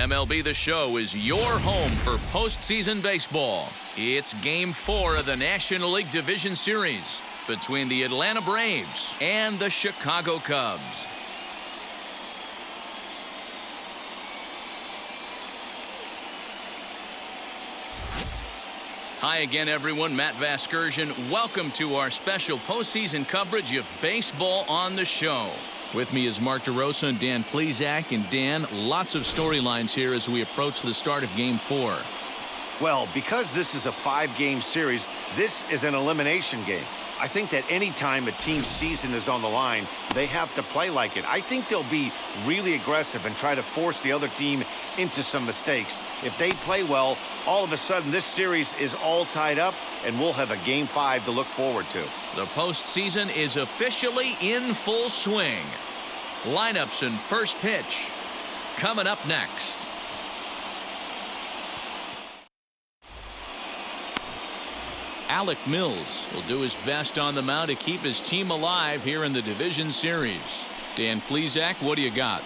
MLB The Show is your home for postseason baseball. It's Game 4 of the National League Division Series between the Atlanta Braves and the Chicago Cubs. Hi again, everyone. Matt Vasgersian. Welcome to our special postseason coverage of Baseball on the Show. With me is Mark DeRosa and Dan Plesac. And Dan, lots of storylines here as we approach the start of Game 4. Well, because this is a 5-game series, this is an elimination game. I think that any time a team's season is on the line, they have to play like it. I think they'll be really aggressive and try to force the other team into some mistakes. If they play well, all of a sudden this series is all tied up, and we'll have a Game 5 to look forward to. The postseason is officially in full swing. Lineups and first pitch coming up next. Alec Mills will do his best on the mound to keep his team alive here in the division series. Dan Plesac, what do you got?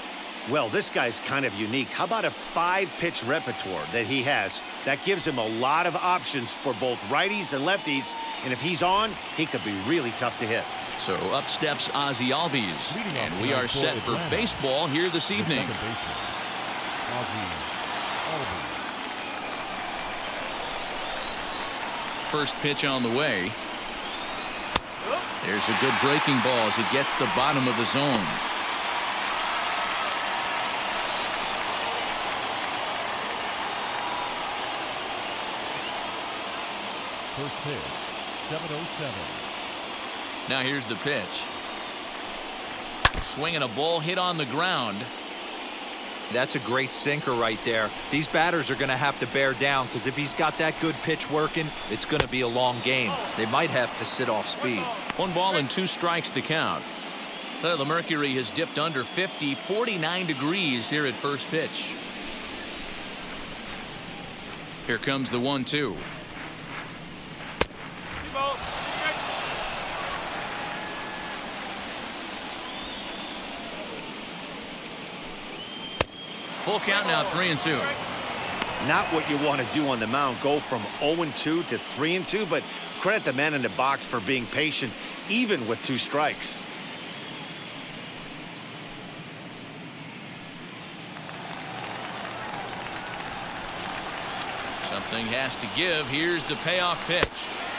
Well, this guy's kind of unique. How about a 5-pitch repertoire that he has? That gives him a lot of options for both righties and lefties. And if he's on, he could be really tough to hit. So up steps Ozzie Albies. And we are set for baseball here this evening. First pitch on the way. There's a good breaking ball as he gets the bottom of the zone. First pitch, 7:07. Now here's the pitch. Swinging a ball hit on the ground. That's a great sinker right there. These batters are going to have to bear down because if he's got that good pitch working, it's going to be a long game. They might have to sit off speed. 1 ball and 2 strikes to count. The mercury has dipped under 50, 49 degrees here at first pitch. Here comes the 1-2. Full count now, 3-2. Not what you want to do on the mound, go from 0-2 to 3-2, but credit the man in the box for being patient, even with 2 strikes. Something has to give. Here's the payoff pitch.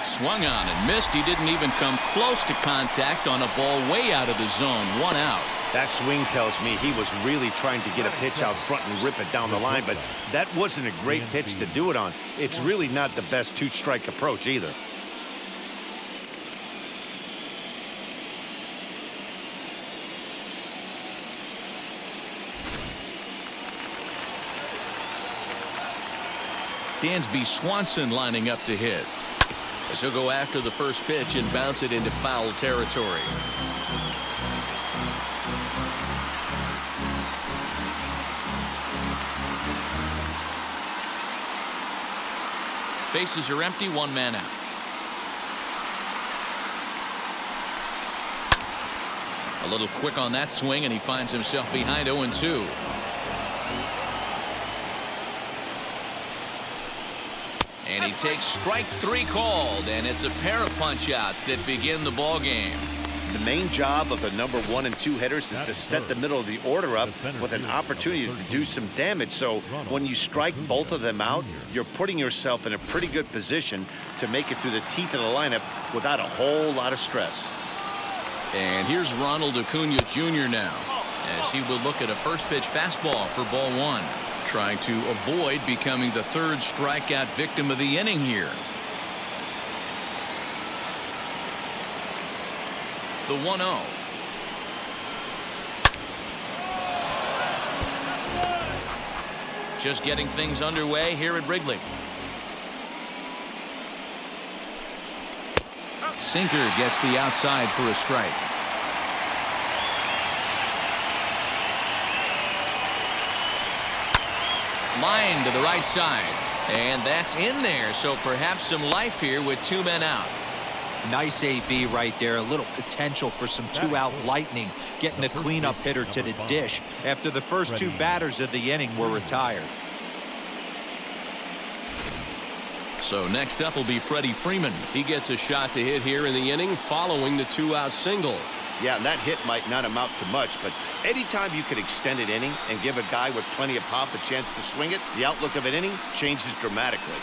Swung on and missed. He didn't even come close to contact on a ball way out of the zone. 1 out. That swing tells me he was really trying to get a pitch out front and rip it down the line, but that wasn't a great pitch to do it on. It's really not the best 2-strike approach either. Dansby Swanson lining up to hit. As he'll go after the first pitch and bounce it into foul territory. Bases are empty, 1 man out. A little quick on that swing, and he finds himself behind 0-2. And he takes strike 3 called, and it's a pair of punch-outs that begin the ball game. The main job of the number 1 and 2 hitters is to set the middle of the order up with an opportunity to do some damage. So when you strike both of them out, you're putting yourself in a pretty good position to make it through the teeth of the lineup without a whole lot of stress. And here's Ronald Acuna Jr. now, as he will look at a first pitch fastball for ball 1, trying to avoid becoming the 3rd strikeout victim of the inning here. The 1-0. Just getting things underway here at Wrigley. Sinker gets the outside for a strike. Line to the right side. And that's in there, so perhaps some life here with 2 men out. Nice AB right there. A little potential for some two-out lightning, getting a cleanup hitter to the dish after the first two batters of the inning were retired. So next up will be Freddy Freeman. He gets a shot to hit here in the inning following the two-out single. Yeah, and that hit might not amount to much, but anytime you can extend an inning and give a guy with plenty of pop a chance to swing it, the outlook of an inning changes dramatically.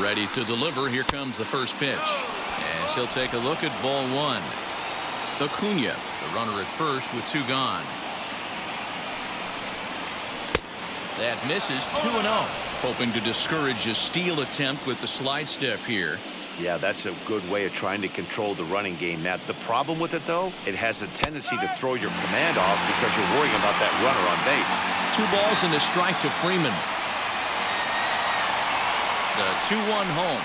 Ready to deliver. Here comes the first pitch. As he'll take a look at ball one. Acuna, the runner at first with two gone. That misses 2-0. Hoping to discourage a steal attempt with the slide step here. Yeah, that's a good way of trying to control the running game. Now, the problem with it, though, it has a tendency to throw your command off because you're worrying about that runner on base. 2 balls and a strike to Freeman. The 2-1 home.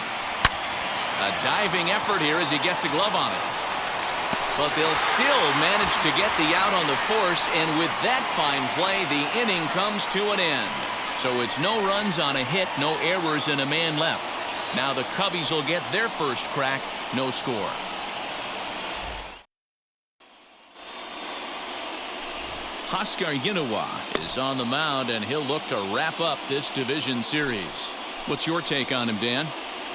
A diving effort here as he gets a glove on it. But they'll still manage to get the out on the force, and with that fine play, the inning comes to an end. So it's no runs on a hit, no errors, and a man left. Now the Cubbies will get their first crack, no score. Oscar Yinowa is on the mound, and he'll look to wrap up this division series. What's your take on him, Dan?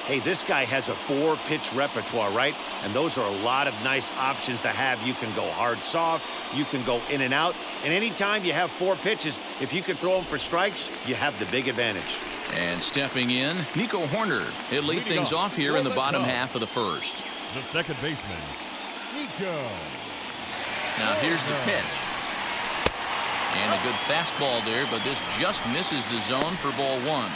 Hey, this guy has a 4-pitch repertoire, right? And those are a lot of nice options to have. You can go hard, soft. You can go in and out. And anytime you have 4 pitches, if you can throw them for strikes, you have the big advantage. And stepping in, Nico Horner. He'll lead things off here in the bottom half of the first. The second baseman, Nico. Now here's the pitch. And a good fastball there, but this just misses the zone for ball one.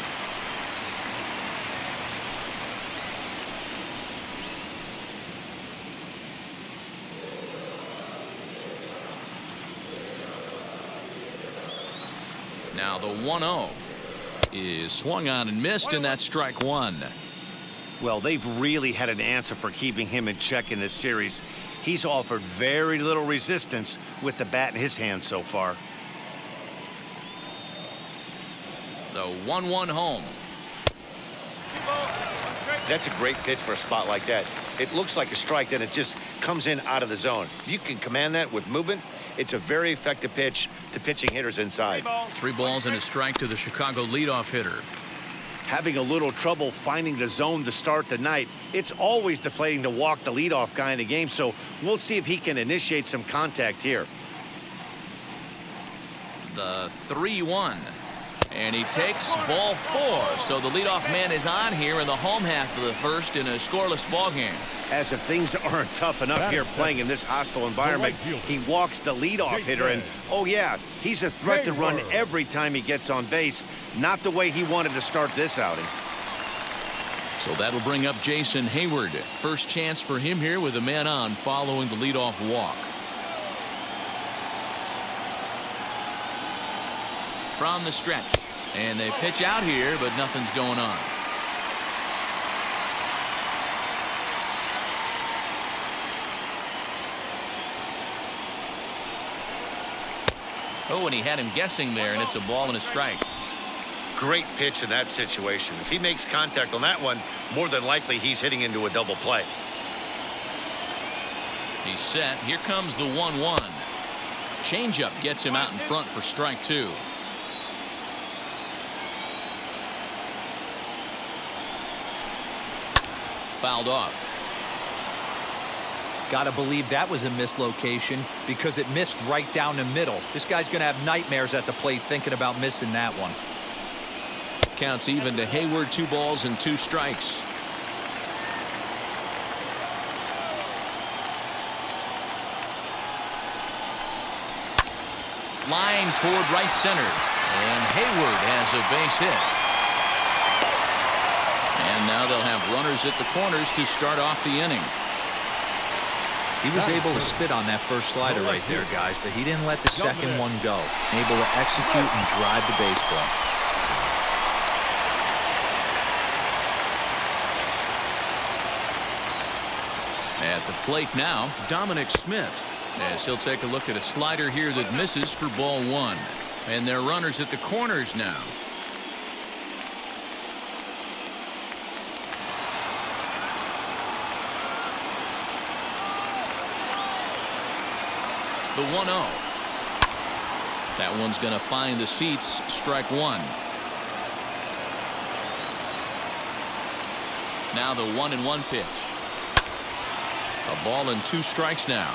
Now the 1-0 is swung on and missed, and that's strike one. Well, they've really had an answer for keeping him in check in this series. He's offered very little resistance with the bat in his hand so far. The 1-1 home. That's a great pitch for a spot like that. It looks like a strike, then it just comes in out of the zone. If you can command that with movement, it's a very effective pitch to pitching hitters inside. 3 balls and a strike to the Chicago leadoff hitter. Having a little trouble finding the zone to start the night. It's always deflating to walk the leadoff guy in the game, so we'll see if he can initiate some contact here. The 3-1. And he takes ball 4. So the leadoff man is on here in the home half of the first in a scoreless ball game. As if things aren't tough enough here playing in this hostile environment, he walks the leadoff hitter, and oh yeah, he's a threat to run every time he gets on base. Not the way he wanted to start this outing. So that'll bring up Jason Hayward. First chance for him here with a man on following the leadoff walk. From the stretch. And they pitch out here, but nothing's going on. Oh, and he had him guessing there, and it's a ball and a strike. Great pitch in that situation. If he makes contact on that one, more than likely he's hitting into a double play. He's set. Here comes the 1-1. Changeup gets him out in front for strike 2. Fouled off. Gotta believe that was a mislocation because it missed right down the middle. This guy's gonna have nightmares at the plate thinking about missing that one. Counts even to Hayward. 2 balls and 2 strikes. Line toward right center, and Hayward has a base hit. And now they'll have runners at the corners to start off the inning. He was able to spit on that first slider right there, guys, but he didn't let the second one go. Able to execute and drive the baseball. At the plate now, Dominic Smith. As he'll take a look at a slider here that misses for ball one. And their runners at the corners now. The 1-0. That one's going to find the seats. Strike one. Now the 1-1 pitch. A ball and 2 strikes now.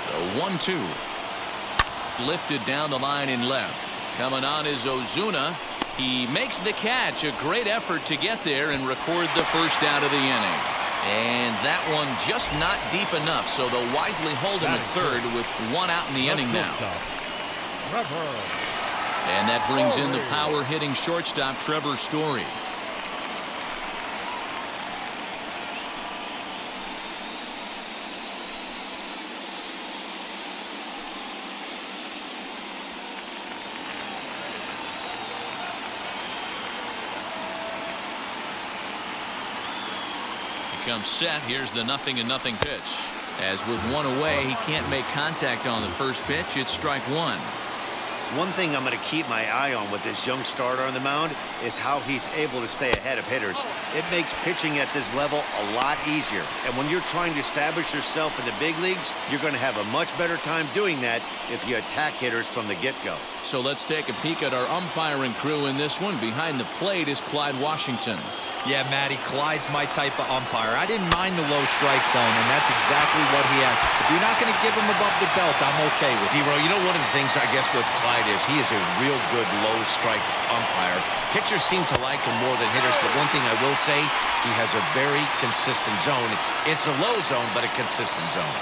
The 1-2. Lifted down the line in left. Coming on is Ozuna. He makes the catch. A great effort to get there and record the first out of the inning. And that one just not deep enough, so they'll wisely hold him at third with 1 out in the inning now. And that brings in the power-hitting shortstop Trevor Story. Comes set. Here's the 0-0 pitch. As with 1 away, he can't make contact on the first pitch. It's strike one. One thing I'm going to keep my eye on with this young starter on the mound is how he's able to stay ahead of hitters. It makes pitching at this level a lot easier. And when you're trying to establish yourself in the big leagues, you're going to have a much better time doing that if you attack hitters from the get-go. So let's take a peek at our umpiring crew in this one. Behind the plate is Clyde Washington. Yeah, Matty, Clyde's my type of umpire. I didn't mind the low strike zone, and that's exactly what he had. If you're not going to give him above the belt, I'm okay with it. D-Row, you know, one of the things I guess with Clyde is he is a real good low strike umpire. Pitchers seem to like him more than hitters, but one thing I will say, he has a very consistent zone. It's a low zone, but a consistent zone.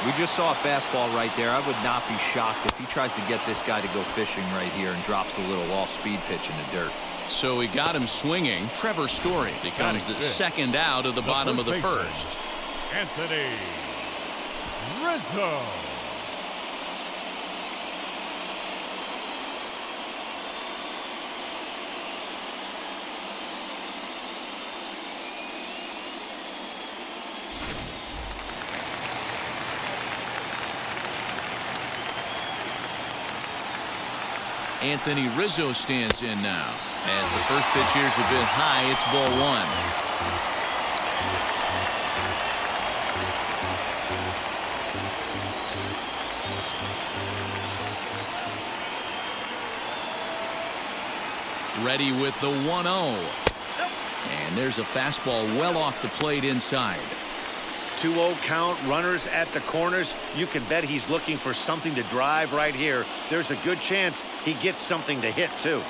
We just saw a fastball right there. I would not be shocked if he tries to get this guy to go fishing right here and drops a little off-speed pitch in the dirt. So he got him swinging. Trevor Story becomes the second out of the bottom of the first. Anthony Rizzo. Anthony Rizzo stands in now. As the first pitch here is a bit high, it's ball one. Ready with the 1-0. And there's a fastball well off the plate inside. 2-0 count, runners at the corners. You can bet he's looking for something to drive right here. There's a good chance he gets something to hit, too.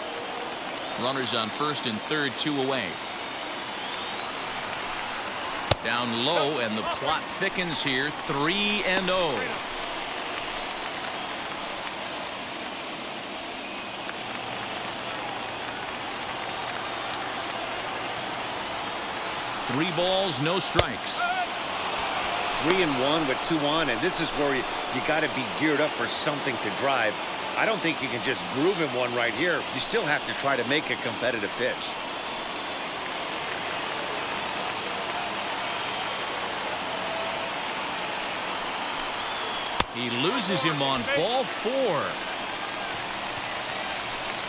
Runners on first and third, 2 away. Down low, and the plot thickens here, 3-0. Three balls, no strikes. 3-1 with 2 on, and this is where you got to be geared up for something to drive. I don't think you can just groove him one right here. You still have to try to make a competitive pitch. He loses him on ball 4.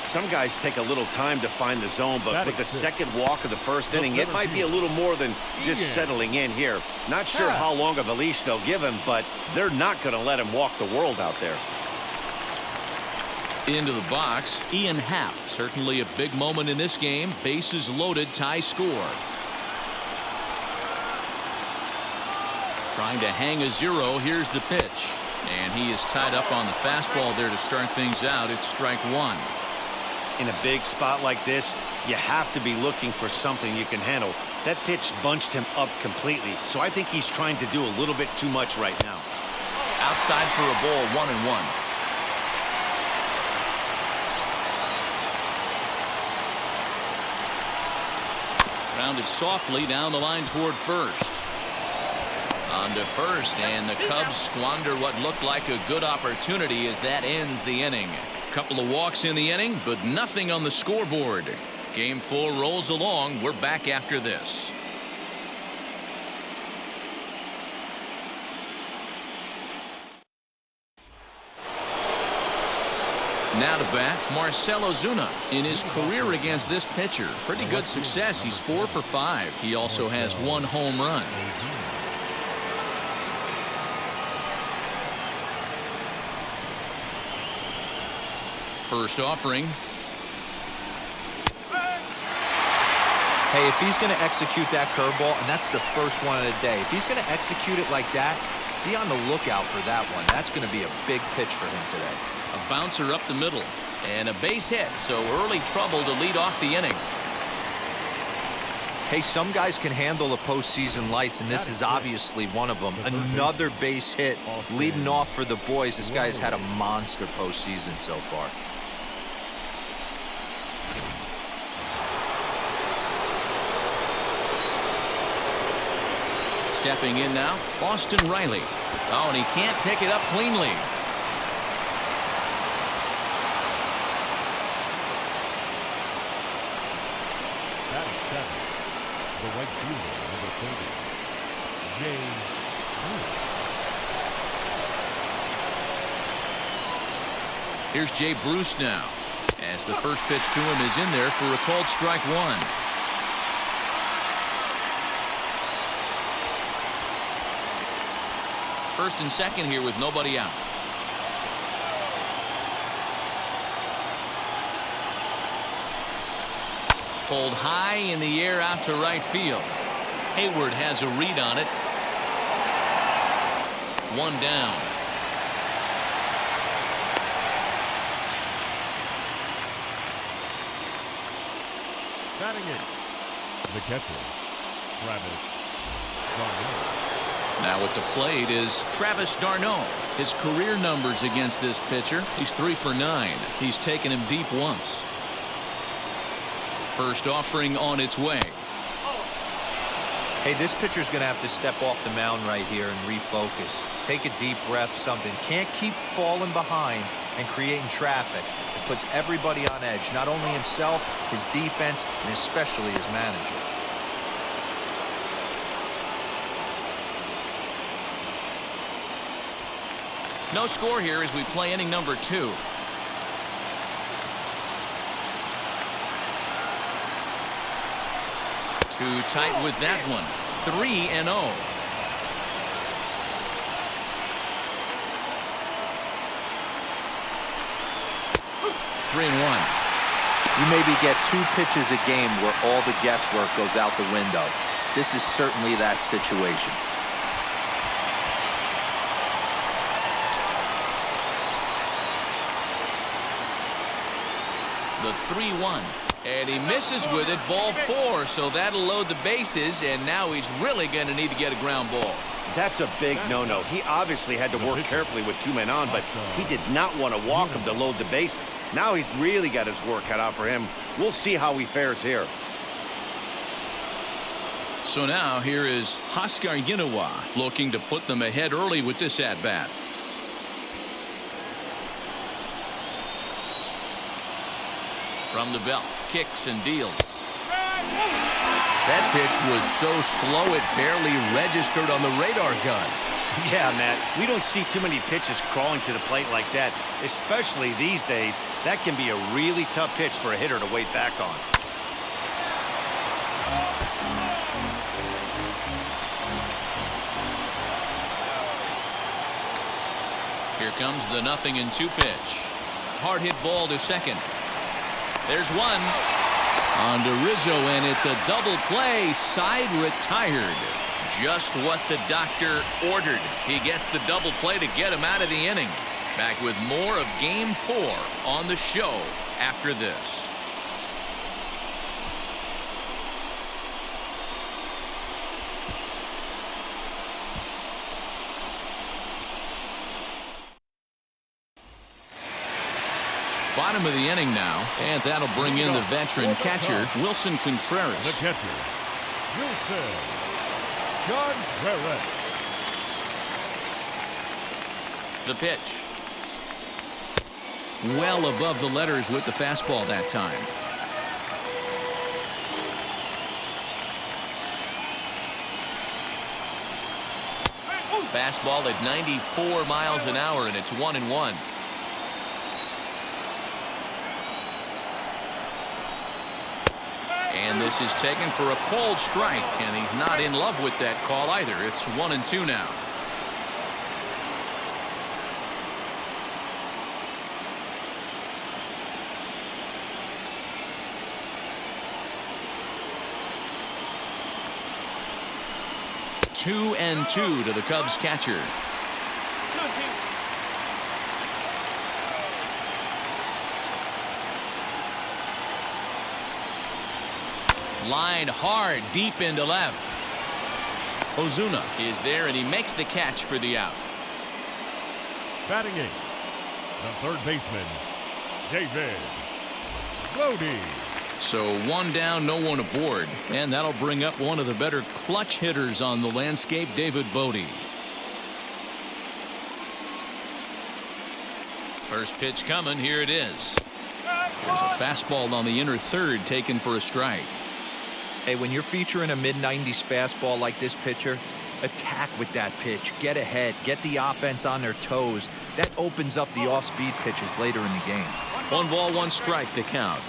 Some guys take a little time to find the zone, but with the second walk of the first inning, it might be a little more than just settling in here. Not sure how long of a leash they'll give him, but they're not going to let him walk the world out there. Into the box, Ian Happ. Certainly a big moment in this game. Bases loaded, tie score. Trying to hang a 0. Here's the pitch. And he is tied up on the fastball there to start things out. It's strike one. In a big spot like this, you have to be looking for something you can handle. That pitch bunched him up completely, so I think he's trying to do a little bit too much right now. Outside for a ball, 1-1. Rounded softly down the line toward first. On to first, and the Cubs squander what looked like a good opportunity as that ends the inning. Couple of walks in the inning, but nothing on the scoreboard. Game 4 rolls along. We're back after this. Now to bat, Marcell Ozuna. In his career against this pitcher, pretty good success. He's 4 for 5. He also has 1 home run. First offering. Hey, if he's going to execute that curveball, and that's the first one of the day, if he's going to execute it like that, be on the lookout for that one. That's going to be a big pitch for him today. A bouncer up the middle and a base hit, so early trouble to lead off the inning. Hey, some guys can handle the postseason lights, and this is obviously one of them. Another base hit leading off for the boys. This guy has had a monster postseason so far. Stepping in now, Austin Riley. Oh, and he can't pick it up cleanly. Batting 7, the right fielder, number 30, James. Here's Jay Bruce now, as the first pitch to him is in there for a called strike 1. First and second here with nobody out. Pulled high in the air out to right field. Hayward has a read on it. 1 down. Batting 8, the catcher, Travis d'Arnaud. Now at the plate is Travis d'Arnaud. His career numbers against this pitcher, he's 3 for 9. He's taken him deep once. First offering on its way. Hey, this pitcher's going to have to step off the mound right here and refocus. Take a deep breath, something. Can't keep falling behind and creating traffic. It puts everybody on edge, not only himself, his defense, and especially his manager. No score here as we play inning number 2. Too tight with that one. 3-0. You maybe get 2 pitches a game where all the guesswork goes out the window. This is certainly that situation. The 3-1. And he misses with it, ball 4, so that'll load the bases, and now he's really going to need to get a ground ball. That's a big no-no. He obviously had to work carefully with 2 men on, but he did not want to walk him to load the bases. Now he's really got his work cut out for him. We'll see how he fares here. So now here is Oscar Yinowa looking to put them ahead early with this at-bat. From the belt, kicks and deals. That pitch was so slow it barely registered on the radar gun. Yeah, Matt, we don't see too many pitches crawling to the plate like that, especially these days. That can be a really tough pitch for a hitter to wait back on. Here comes the 0-2 pitch. Hard hit ball to second. There's one on to Rizzo, and it's a double play. Side retired. Just what the doctor ordered. He gets the double play to get him out of the inning. Back with more of Game 4 on the show after this. Bottom of the inning now, and that'll bring in the veteran catcher, Wilson Contreras. The catcher, Wilson Contreras. The pitch. Well above the letters with the fastball that time. Fastball at 94 miles an hour, and it's 1-1. And this is taken for a called strike, and he's not in love with that call either. It's 1-2 now. Two and two to the Cubs catcher. Lined hard deep into left. Ozuna is there, and he makes the catch for the out. Batting eighth, the third baseman, David Bodie. So one down, no one aboard, and that'll bring up one of the better clutch hitters on the landscape, David Bodie. First pitch coming. Here it is. There's a fastball on the inner third taken for a strike. Hey, when you're featuring a mid-90s fastball like this pitcher, attack with that pitch. Get ahead. Get the offense on their toes. That opens up the off-speed pitches later in the game. 1-1 the count.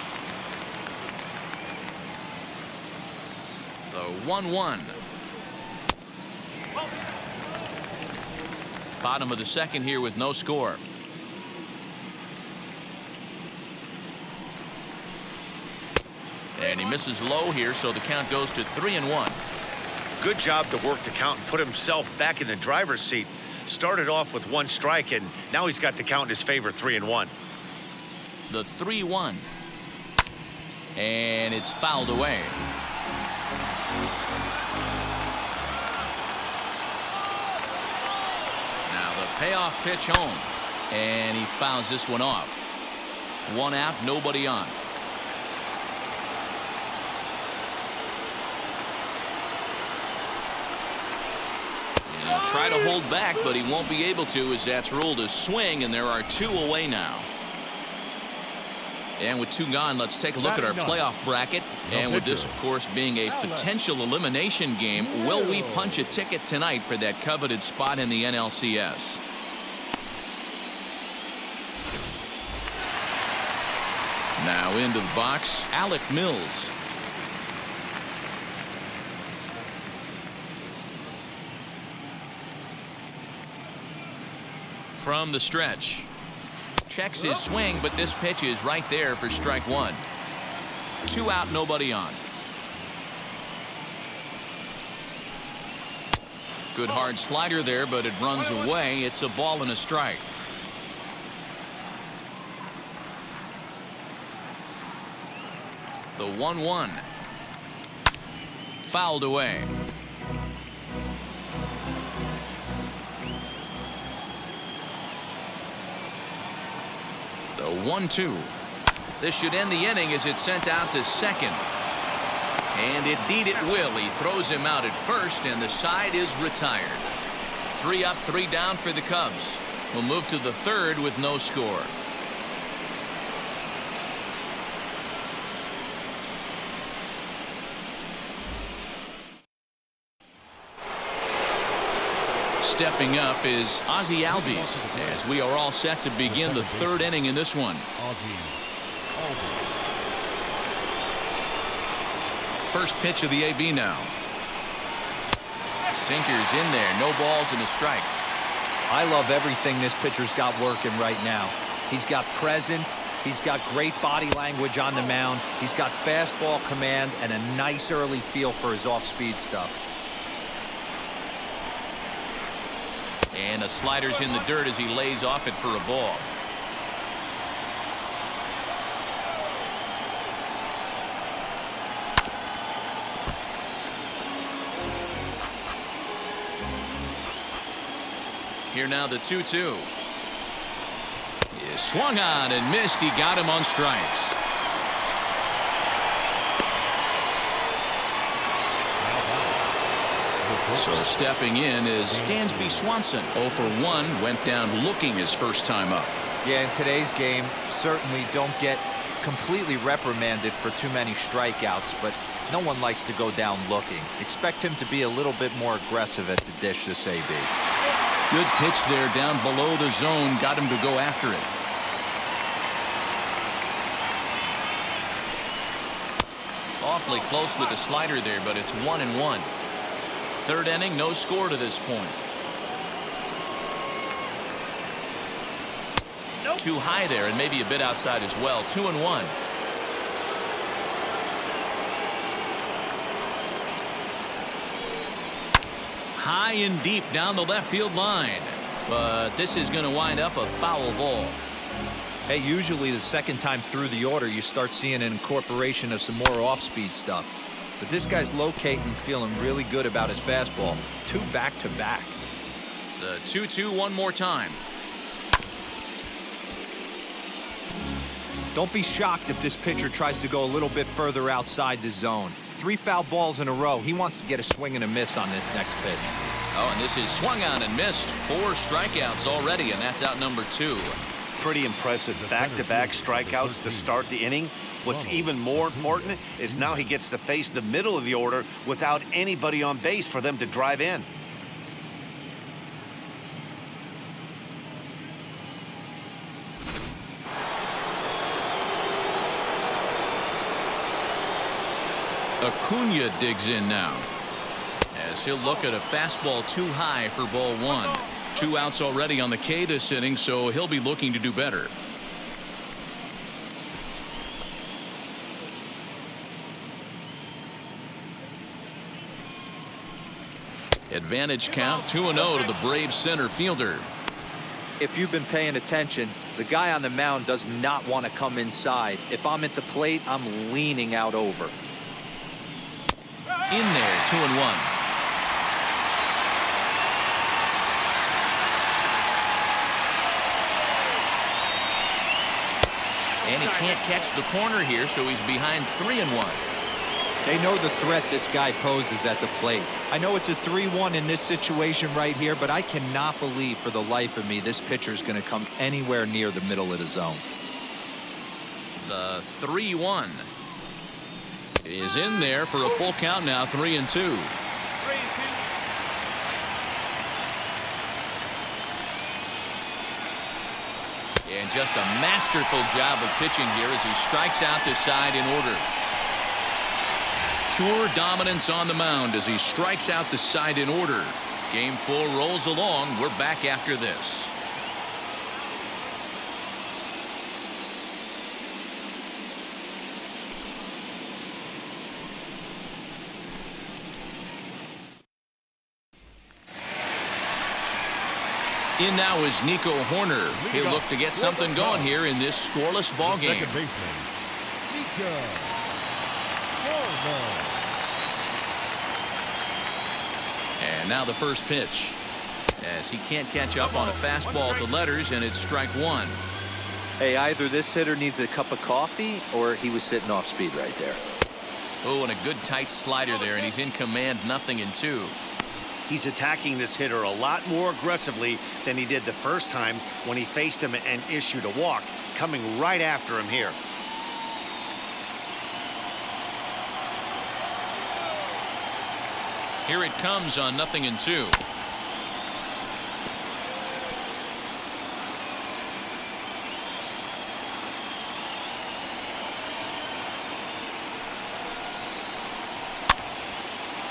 The 1-1. Bottom of the second here with no score. And he misses low here, so the count goes to 3-1. Good job to work the count and put himself back in the driver's seat. Started off with one strike, and now he's got the count in his favor, 3-1. The 3-1. And it's fouled away. Now the payoff pitch home. And he fouls this one off. One out, nobody on. He'll try to hold back, but he won't be able to, as that's ruled a swing, and there are two away now. And with two gone, let's take a look at our playoff bracket. And with this, of course, being a potential elimination game, will we punch a ticket tonight for that coveted spot in the NLCS? Now into the box, Alec Mills. From the stretch. Checks his swing, but this pitch is right there for strike one. Two out, nobody on. Good hard slider there, but it runs away. It's a ball and a strike. The 1-1. Fouled away. The 1-2. This should end the inning as it's sent out to second. And indeed it will. He throws him out at first, and the side is retired. 3 up, 3 down for the Cubs. We'll move to the third with no score. Stepping up is Ozzie Albies, as we are all set to begin the third inning in this one. First pitch of the AB now. Sinker's in there. No balls and a strike. I love everything this pitcher's got working right now. He's got presence. He's got great body language on the mound. He's got fastball command and a nice early feel for his off-speed stuff. And a slider's in the dirt as he lays off it for a ball. Here now the 2-2. Is swung on and missed. He got him on strikes. So stepping in is Dansby Swanson. 0 for 1, went down looking his first time up. Yeah, in today's game, certainly don't get completely reprimanded for too many strikeouts, but no one likes to go down looking. Expect him to be a little bit more aggressive at the dish this AB. Good pitch there down below the zone. Got him to go after it. Awfully close with the slider there, but it's 1-1. Third inning, no score to this point. Nope. Too high there and maybe a bit outside as well. 2-1. High and deep down the left field line. But this is going to wind up a foul ball. Hey, usually the second time through the order, you start seeing an incorporation of some more off-speed stuff. But this guy's locating, feeling really good about his fastball. 2 back-to-back. The 2-2 one more time. Don't be shocked if this pitcher tries to go a little bit further outside the zone. 3 foul balls in a row. He wants to get a swing and a miss on this next pitch. Oh, and this is swung on and missed. 4 strikeouts already, and that's out number 2. Pretty impressive. Back-to-back strikeouts to start the inning. What's even more important is now he gets to face the middle of the order without anybody on base for them to drive in. Acuna digs in now, as he'll look at a fastball too high for ball 1. 2 outs already on the K this inning, so he'll be looking to do better. Advantage count 2-0 to the Braves center fielder. If you've been paying attention, the guy on the mound does not want to come inside. If I'm at the plate, I'm leaning out over. In there, 2-1. And he can't catch the corner here, so he's behind 3-1. They know the threat this guy poses at the plate. I know it's a 3-1 in this situation right here, but I cannot believe for the life of me this pitcher is going to come anywhere near the middle of the zone. The 3-1 is in there for a full count now, 3-2. And just a masterful job of pitching here as he strikes out the side in order. Pure dominance on the mound as he strikes out the side in order. Game 4 rolls along. We're back after this. In now is Nico Horner. He'll look to get something going here in this scoreless ball game. Second baseman, Nico Horner. And now the first pitch, as he can't catch up on a fastball at the letters, and it's strike 1. Hey, either this hitter needs a cup of coffee or he was sitting off speed right there. Oh, and a good tight slider there, and he's in command, 0-2. He's attacking this hitter a lot more aggressively than he did the first time when he faced him and issued a walk, coming right after him here. Here it comes on 0-2.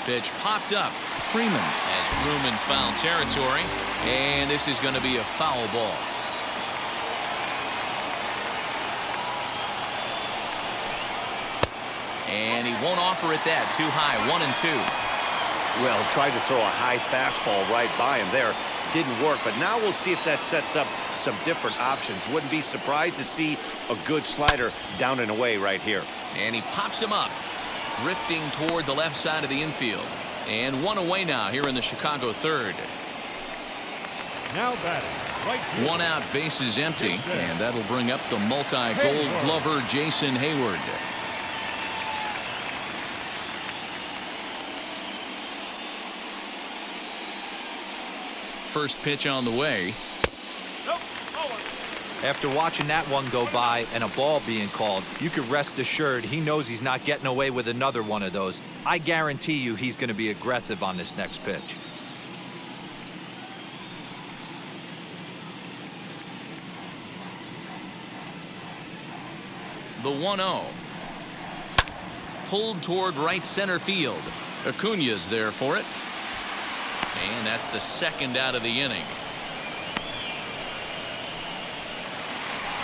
Pitch popped up. Freeman has room in foul territory, and this is going to be a foul ball. And he won't offer it that. Too high, 1-2. Well, tried to throw a high fastball right by him there. Didn't work, but now we'll see if that sets up some different options. Wouldn't be surprised to see a good slider down and away right here. And he pops him up, drifting toward the left side of the infield. And 1 away now here in the Chicago third. Now batting, right field. 1 out, bases empty, and that'll bring up the multi-gold glover Jason Hayward. First pitch on the way. After watching that one go by and a ball being called, you could rest assured he knows he's not getting away with another one of those. I guarantee you he's going to be aggressive on this next pitch. the 1-0. Pulled toward right center field. Acuna's there for it. And that's the second out of the inning.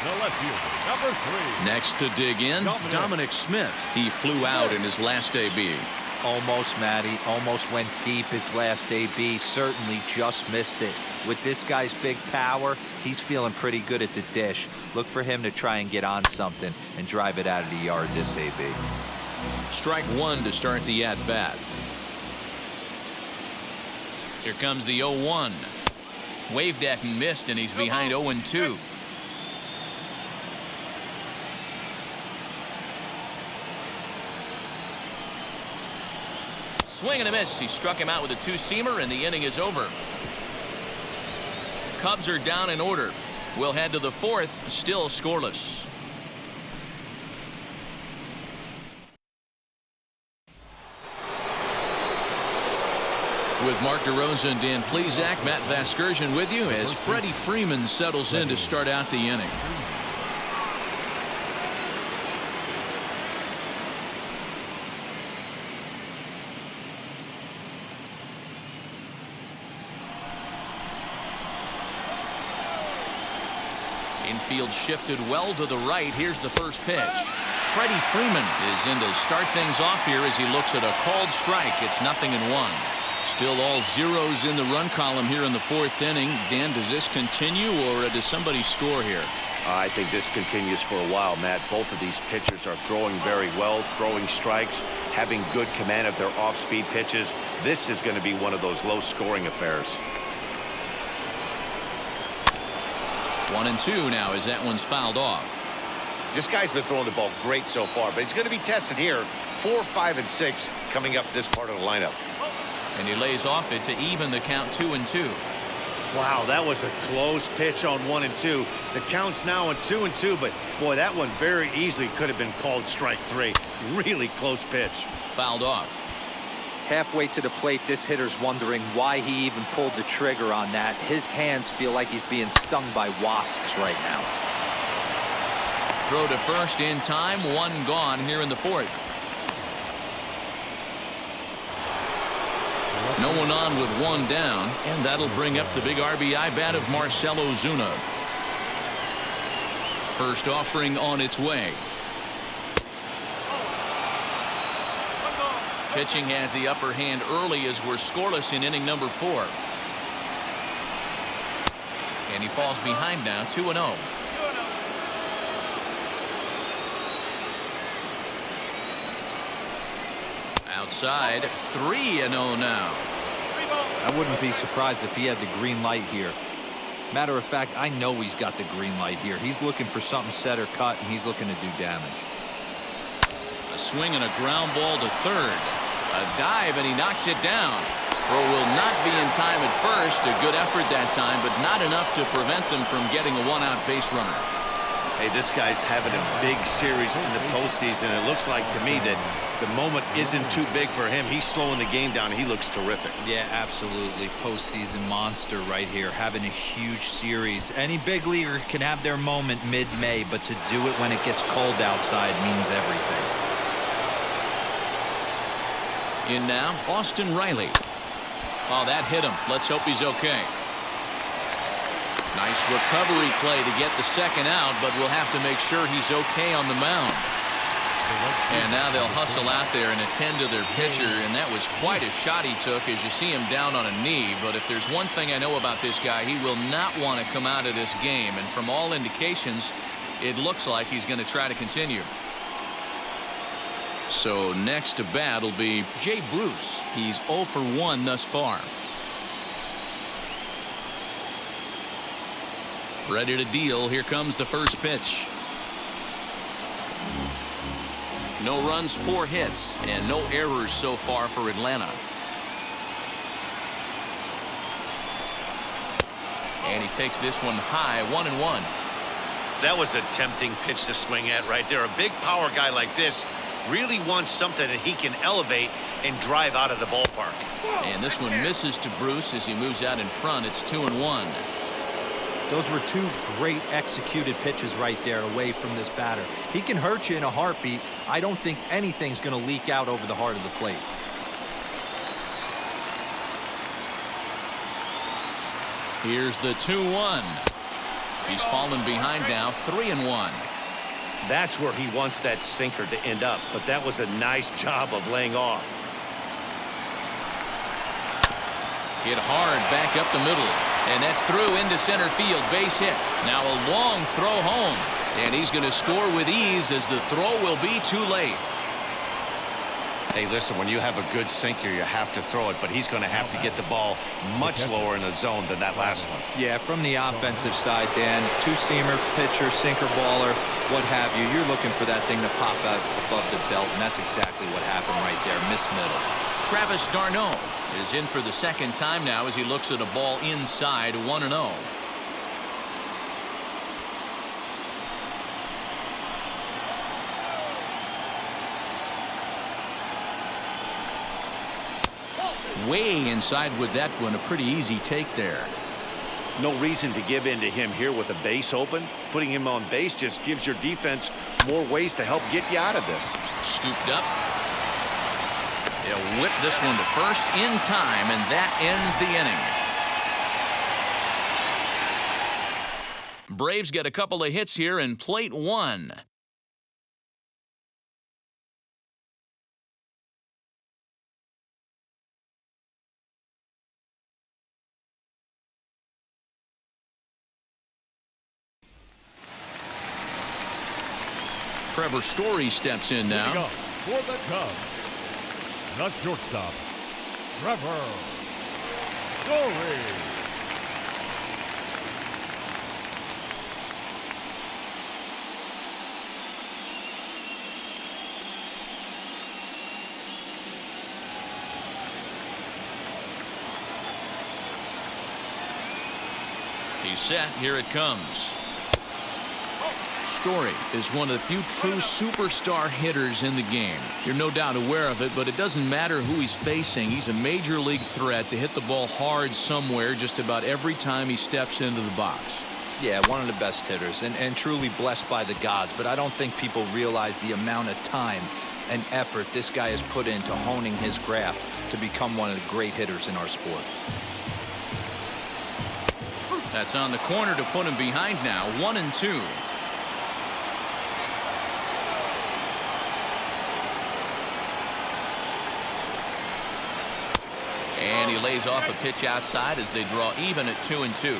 The left fielder, number 3. Next to dig in, Dominic Smith. He flew out in his last AB. Almost, Matty. Almost went deep his last AB. Certainly just missed it. With this guy's big power, he's feeling pretty good at the dish. Look for him to try and get on something and drive it out of the yard this AB. Strike one to start the at-bat. Here comes the 0-1. Waved at and missed, and he's behind 0-2. Swing and a miss. He struck him out with a two-seamer, and the inning is over. Cubs are down in order. We'll head to the fourth, still scoreless. With Mark DeRosa and Dan Plesac, Matt Vasgersian with you as Freddy Freeman settles in to start out the inning. Infield shifted well to the right. Here's the first pitch. Freddy Freeman is in to start things off here as he looks at a called strike. It's 0-1. Still all zeros in the run column here in the fourth inning. Dan, does this continue or does somebody score here? I think this continues for a while, Matt. Both of these pitchers are throwing very well, throwing strikes, having good command of their off-speed pitches. This is going to be one of those low-scoring affairs. 1-2 now as that one's fouled off. This guy's been throwing the ball great so far, but he's going to be tested here. 4, 5, and 6 coming up this part of the lineup. And he lays off it to even the count 2-2. Wow, that was a close pitch on 1 and 2. The count's now at 2-2, but boy, that one very easily could have been called strike 3. Really close pitch. Fouled off. Halfway to the plate, this hitter's wondering why he even pulled the trigger on that. His hands feel like he's being stung by wasps right now. Throw to first in time. One gone here in the fourth. No one on with one down, and that'll bring up the big RBI bat of Marcell Ozuna. First offering on its way. Pitching has the upper hand early as we're scoreless in inning number 4. And he falls behind now, 2-0. Outside, 3-0 now. I wouldn't be surprised if he had the green light here. Matter of fact, I know he's got the green light here. He's looking for something set or cut, and he's looking to do damage. A swing and a ground ball to third. A dive, and he knocks it down. Throw will not be in time at first. A good effort that time, but not enough to prevent them from getting a one-out base runner. Hey, this guy's having a big series in the postseason. It looks like to me that the moment isn't too big for him. He's slowing the game down. He looks terrific. Yeah, absolutely. Postseason monster right here, having a huge series. Any big leaguer can have their moment mid-May, but to do it when it gets cold outside means everything. In now, Austin Riley. Oh, that hit him. Let's hope he's okay. Nice recovery play to get the second out, but we'll have to make sure he's okay on the mound. And now they'll hustle out there and attend to their pitcher, and that was quite a shot he took as you see him down on a knee. But if there's one thing I know about this guy, he will not want to come out of this game. And from all indications, it looks like he's going to try to continue. So next to bat will be Jay Bruce. He's 0 for 1 thus far. Ready to deal. Here comes the first pitch. No runs, 4 hits, and no errors so far for Atlanta. And he takes this one high, 1-1. That was a tempting pitch to swing at right there. A big power guy like this really wants something that he can elevate and drive out of the ballpark. And this one misses to Bruce as he moves out in front. It's 2-1. Those were two great executed pitches right there away from this batter. He can hurt you in a heartbeat. I don't think anything's going to leak out over the heart of the plate. Here's the 2-1. He's fallen behind now, 3-1. That's where he wants that sinker to end up, but that was a nice job of laying off. Hit hard back up the middle, and that's through into center field, base hit. Now a long throw home, and he's going to score with ease as the throw will be too late. Hey, listen, when you have a good sinker, you have to throw it, but he's going to have to get the ball much lower in the zone than that last one. Yeah, from the offensive side, Dan, two-seamer, pitcher, sinker baller, what have you, you're looking for that thing to pop out above the belt, and that's exactly what happened right there, miss middle. Travis d'Arnaud is in for the second time now as he looks at a ball inside, 1-0. Way inside with that one, a pretty easy take there. No reason to give in to him here with a base open. Putting him on base just gives your defense more ways to help get you out of this. Scooped up. They'll whip this one to first in time, and that ends the inning. Braves get a couple of hits here in plate one. Trevor Story steps in now. Moving up for the Cubs, the shortstop, Trevor Story. He's set. Here it comes. Story is one of the few true superstar hitters in the game. You're no doubt aware of it, but it doesn't matter who he's facing. He's a major league threat to hit the ball hard somewhere just about every time he steps into the box. Yeah, one of the best hitters and truly blessed by the gods, but I don't think people realize the amount of time and effort this guy has put into honing his craft to become one of the great hitters in our sport. That's on the corner to put him behind now, 1-2. And he lays off a pitch outside as they draw even at 2-2.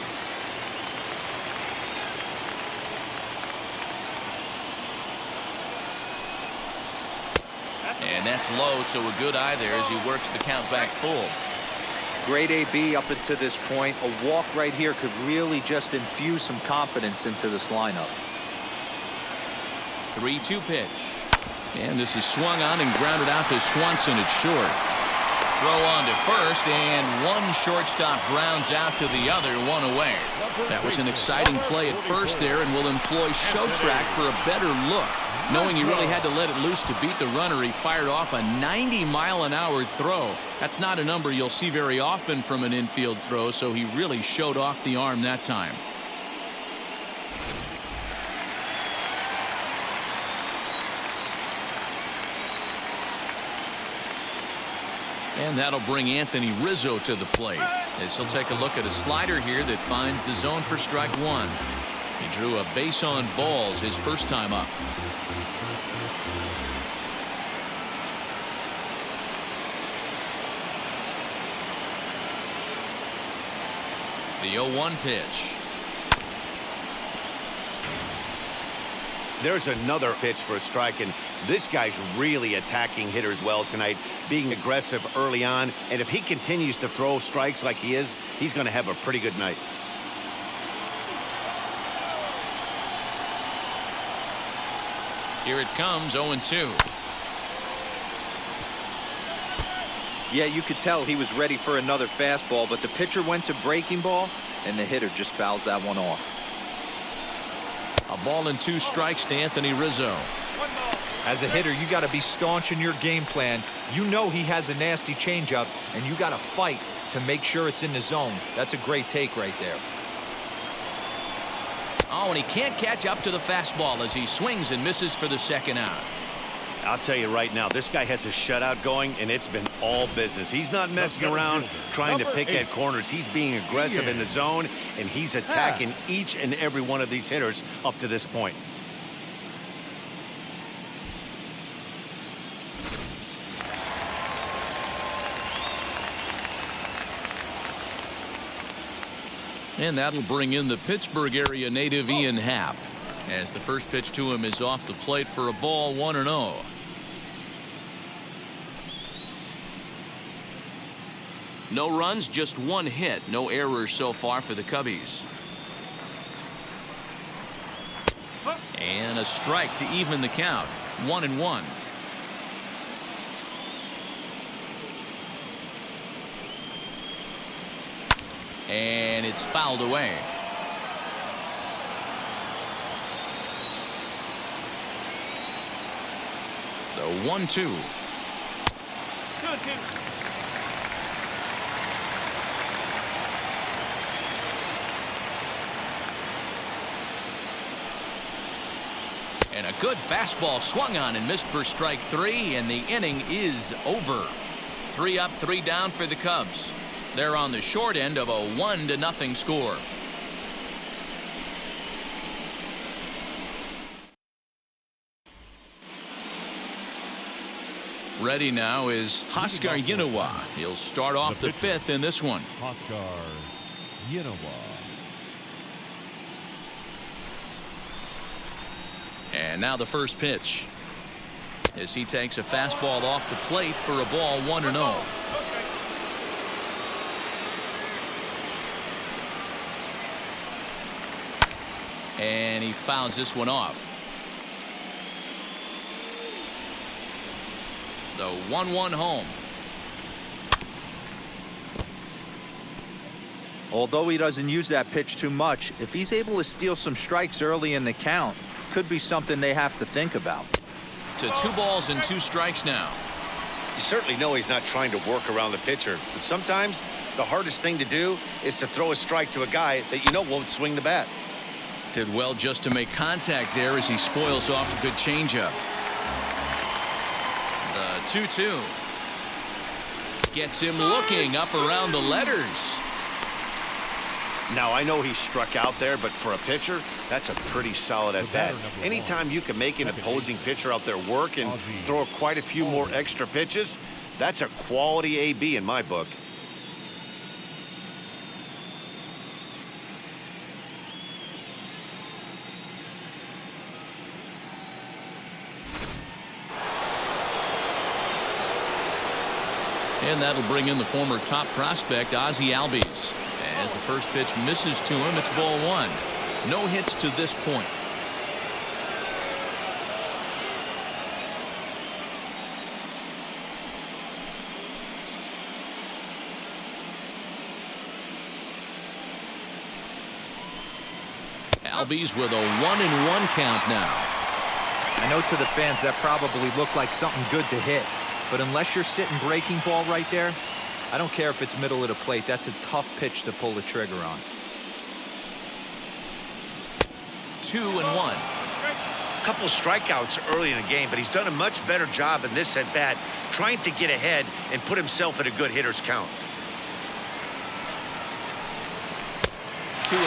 And that's low, so a good eye there as he works the count back full. Great AB up until this point. A walk right here could really just infuse some confidence into this lineup. 3-2 pitch. And this is swung on and grounded out to Swanson at short. Throw on to first, and one shortstop grounds out to the other, one away. That was an exciting play at first there, and will employ Showtrack for a better look. Knowing he really had to let it loose to beat the runner, he fired off a 90-mile-an-hour throw. That's not a number you'll see very often from an infield throw, so he really showed off the arm that time. And that'll bring Anthony Rizzo to the plate as he'll take a look at a slider here that finds the zone for strike one. He drew a base on balls his first time up. The 0-1 pitch. There's another pitch for a strike, and this guy's really attacking hitters well tonight, being aggressive early on. And if he continues to throw strikes like he is, he's going to have a pretty good night. Here it comes, 0-2. Yeah, you could tell he was ready for another fastball, but the pitcher went to breaking ball, and the hitter just fouls that one off. A ball and 2 strikes to Anthony Rizzo. As a hitter, you got to be staunch in your game plan. You know he has a nasty changeup, and you got to fight to make sure it's in the zone. That's a great take right there. Oh, and he can't catch up to the fastball as he swings and misses for the second out. I'll tell you right now, this guy has a shutout going, and it's been all business. He's not messing around trying to pick at corners. He's being aggressive in the zone, and he's attacking each and every one of these hitters up to this point. And that'll bring in the Pittsburgh area native Ian Happ, as the first pitch to him is off the plate for a ball, 1-0. No runs, just one hit. No errors so far for the Cubbies. And a strike to even the count. 1-1. And it's fouled away. The 1-2. 2-2. And a good fastball swung on and missed for strike 3, and the inning is over. 3 up, 3 down for the Cubs. They're on the short end of a 1-0 score. Ready now is Oscar Yinowa. He'll start off the 5th in this one. Oscar Yinowa. And now the first pitch, as he takes a fastball off the plate for a ball, 1-0. And he fouls this one off. The 1-1 home. Although he doesn't use that pitch too much, if he's able to steal some strikes early in the count, could be something they have to think about. To 2 balls and 2 strikes now. You certainly know he's not trying to work around the pitcher, but sometimes the hardest thing to do is to throw a strike to a guy that you know won't swing the bat. Did well just to make contact there as he spoils off a good changeup. The 2-2 gets him looking up around the letters. Now, I know he struck out there, but for a pitcher, that's a pretty solid at-bat. Anytime you can make an opposing pitcher out there work and throw quite a few more extra pitches, that's a quality AB in my book. And that'll bring in the former top prospect, Ozzie Albies. As the first pitch misses to him, it's ball 1. No hits to this point. Albies with a 1-1 count now. I know to the fans that probably looked like something good to hit, but unless you're sitting breaking ball right there, I don't care if it's middle of the plate. That's a tough pitch to pull the trigger on. 2-1. A couple of strikeouts early in the game, but he's done a much better job in this at-bat trying to get ahead and put himself at a good hitter's count. 2-2.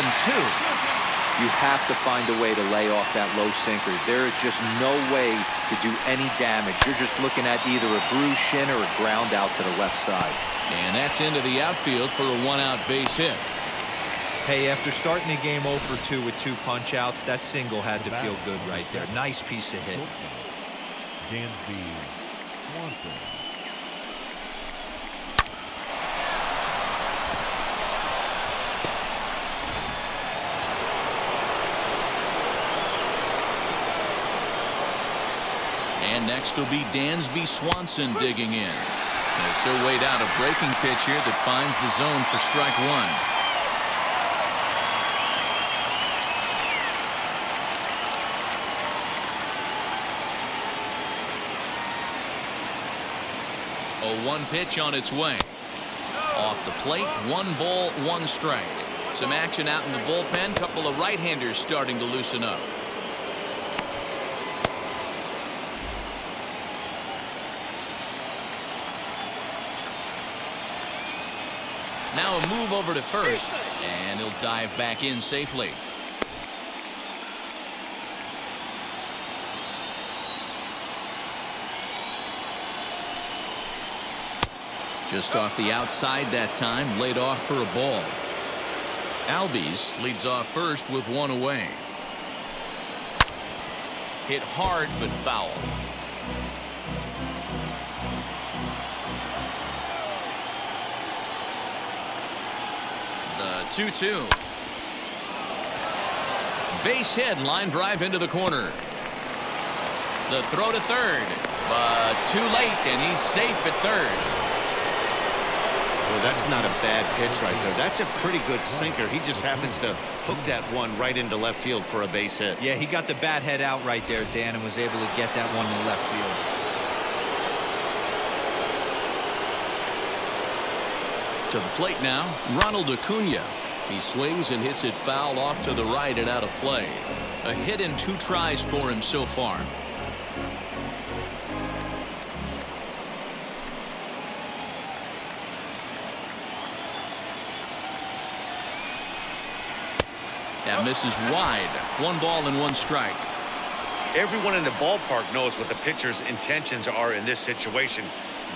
You have to find a way to lay off that low sinker. There is just no way to do any damage. You're just looking at either a bruised shin or a ground out to the left side. And that's into the outfield for a 1-out base hit. Hey, after starting the game 0 for 2 with 2 punch-outs, that single had to feel good right there. Nice piece of hit. Dansby Swanson. And next will be Dansby Swanson digging in. As he'll wait out a breaking pitch here that finds the zone for strike 1. A 1 pitch on its way. Off the plate, 1 ball, 1 strike. Some action out in the bullpen. Couple of right-handers starting to loosen up. Now a move over to first, and he'll dive back in safely. Just off the outside that time, laid off for a ball. Albies leads off first with one away. Hit hard but foul. The 2-2. Base hit, line drive into the corner. The throw to third, but too late, and he's safe at third. Well, that's not a bad pitch right there. That's a pretty good sinker. He just happens to hook that one right into left field for a base hit. Yeah, he got the bat head out right there, Dan, and was able to get that one to left field. To the plate now, Ronald Acuna. He swings and hits it foul off to the right and out of play. A hit in 2 tries for him so far. That misses wide. 1 ball and 1 strike. Everyone in the ballpark knows what the pitcher's intentions are in this situation.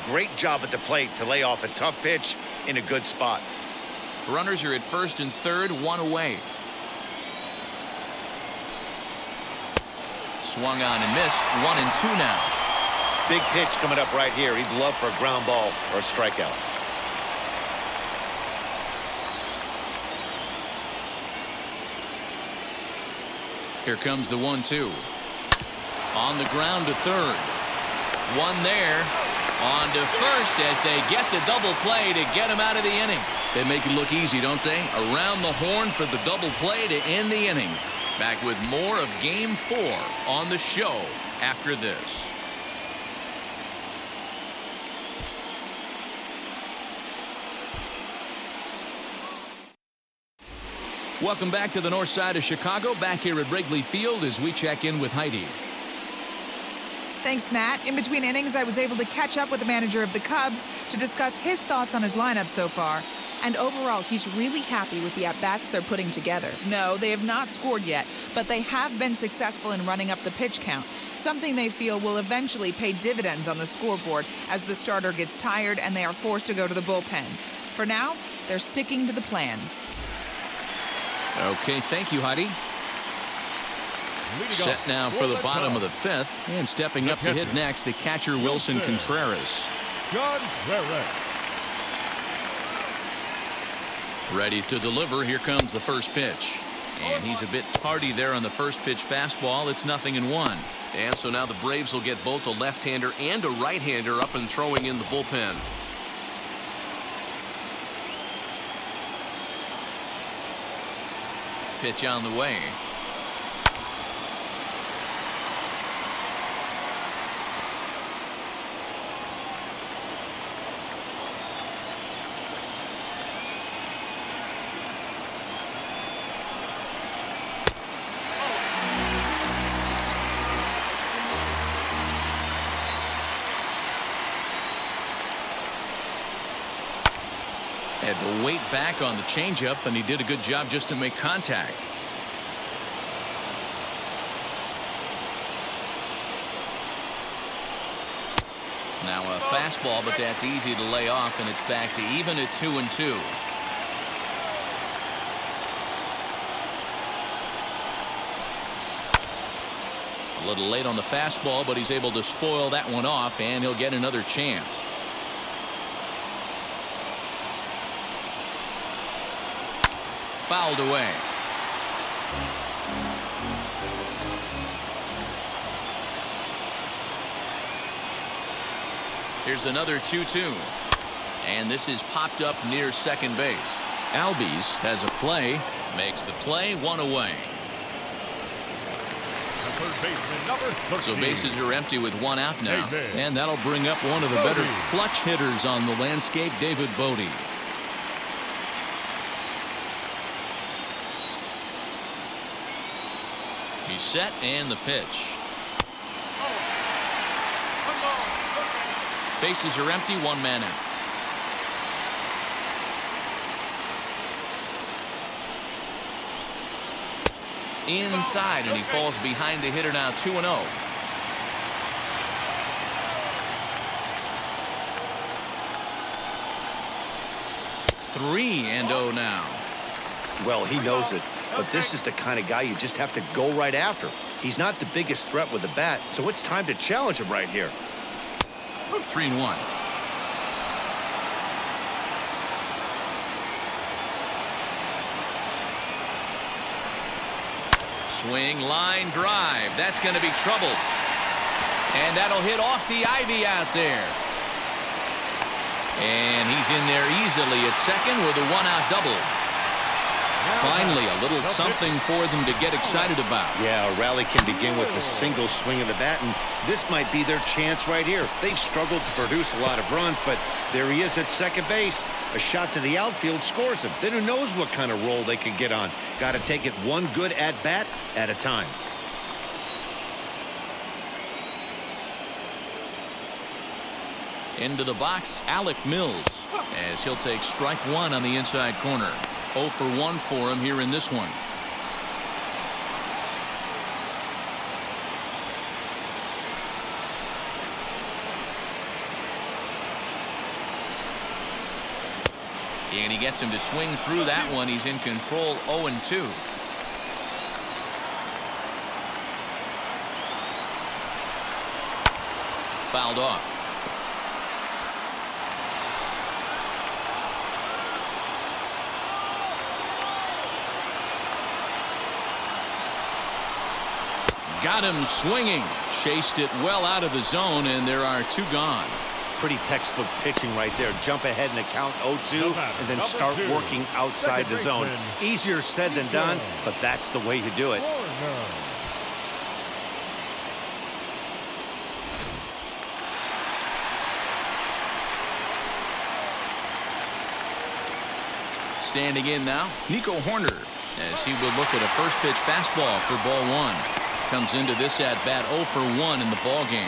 Great job at the plate to lay off a tough pitch in a good spot. Runners are at first and third, 1 away. Swung on and missed. 1 and 2 now. Big pitch coming up right here. He'd love for a ground ball or a strikeout. Here comes the 1-2. On the ground to third. 1 there. On to first as they get the double play to get him out of the inning. They make it look easy, don't they? Around the horn for the double play to end the inning. Back with more of Game 4 on the show after this. Welcome back to the north side of Chicago. Back here at Wrigley Field as we check in with Heidi. Thanks, Matt. In between innings, I was able to catch up with the manager of the Cubs to discuss his thoughts on his lineup so far. And overall, he's really happy with the at-bats they're putting together. No, they have not scored yet, but they have been successful in running up the pitch count, something they feel will eventually pay dividends on the scoreboard as the starter gets tired and they are forced to go to the bullpen. For now, they're sticking to the plan. Okay, thank you, Heidi. Set now for the bottom of the 5th, and stepping up to hit next, the catcher Wilson Contreras. Ready to deliver. Here comes the first pitch. And he's a bit tardy there on the first pitch fastball. It's 0-1. And so now the Braves will get both a left-hander and a right-hander up and throwing in the bullpen. Pitch on the way. Had to wait back on the changeup, and he did a good job just to make contact. Now a fastball, but that's easy to lay off, and it's back to even at 2-2. A little late on the fastball, but he's able to spoil that one off, and he'll get another chance. Fouled away. Here's another 2-2. And this is popped up near second base. Albies has a play, makes the play, 1 away. So bases are empty with 1 out now. And that'll bring up one of the better clutch hitters on the landscape, David Bodie. He's set and the pitch. Bases are empty, one man out. Inside, and he falls behind the hitter now, 2-0. Three and 0 now. Well, he knows it, but this is the kind of guy you just have to go right after. He's not the biggest threat with the bat, so it's time to challenge him right here. 3-1. Swing, line drive. That's going to be trouble. And that'll hit off the ivy out there. And he's in there easily at second with a one-out double. Finally, a little something for them to get excited about. Yeah, a rally can begin with a single swing of the bat, and this might be their chance right here. They've struggled to produce a lot of runs, but there he is at second base. A shot to the outfield scores him. Then who knows what kind of roll they could get on. Got to take it one good at-bat at a time. Into the box, Alec Mills, as he'll take strike one on the inside corner. 0 for 1 for him here in this one. And he gets him to swing through that one. He's in control, 0-2. Fouled off. Got him swinging. Chased it well out of the zone, and there are two gone. Pretty textbook pitching right there. Jump ahead in the count 0-2 and then start working outside the zone. Easier said than done, but that's the way you do it. Standing in now, Nico Horner, as he will look at a first pitch fastball for ball one. Comes into this at bat 0 for 1 in the ball game.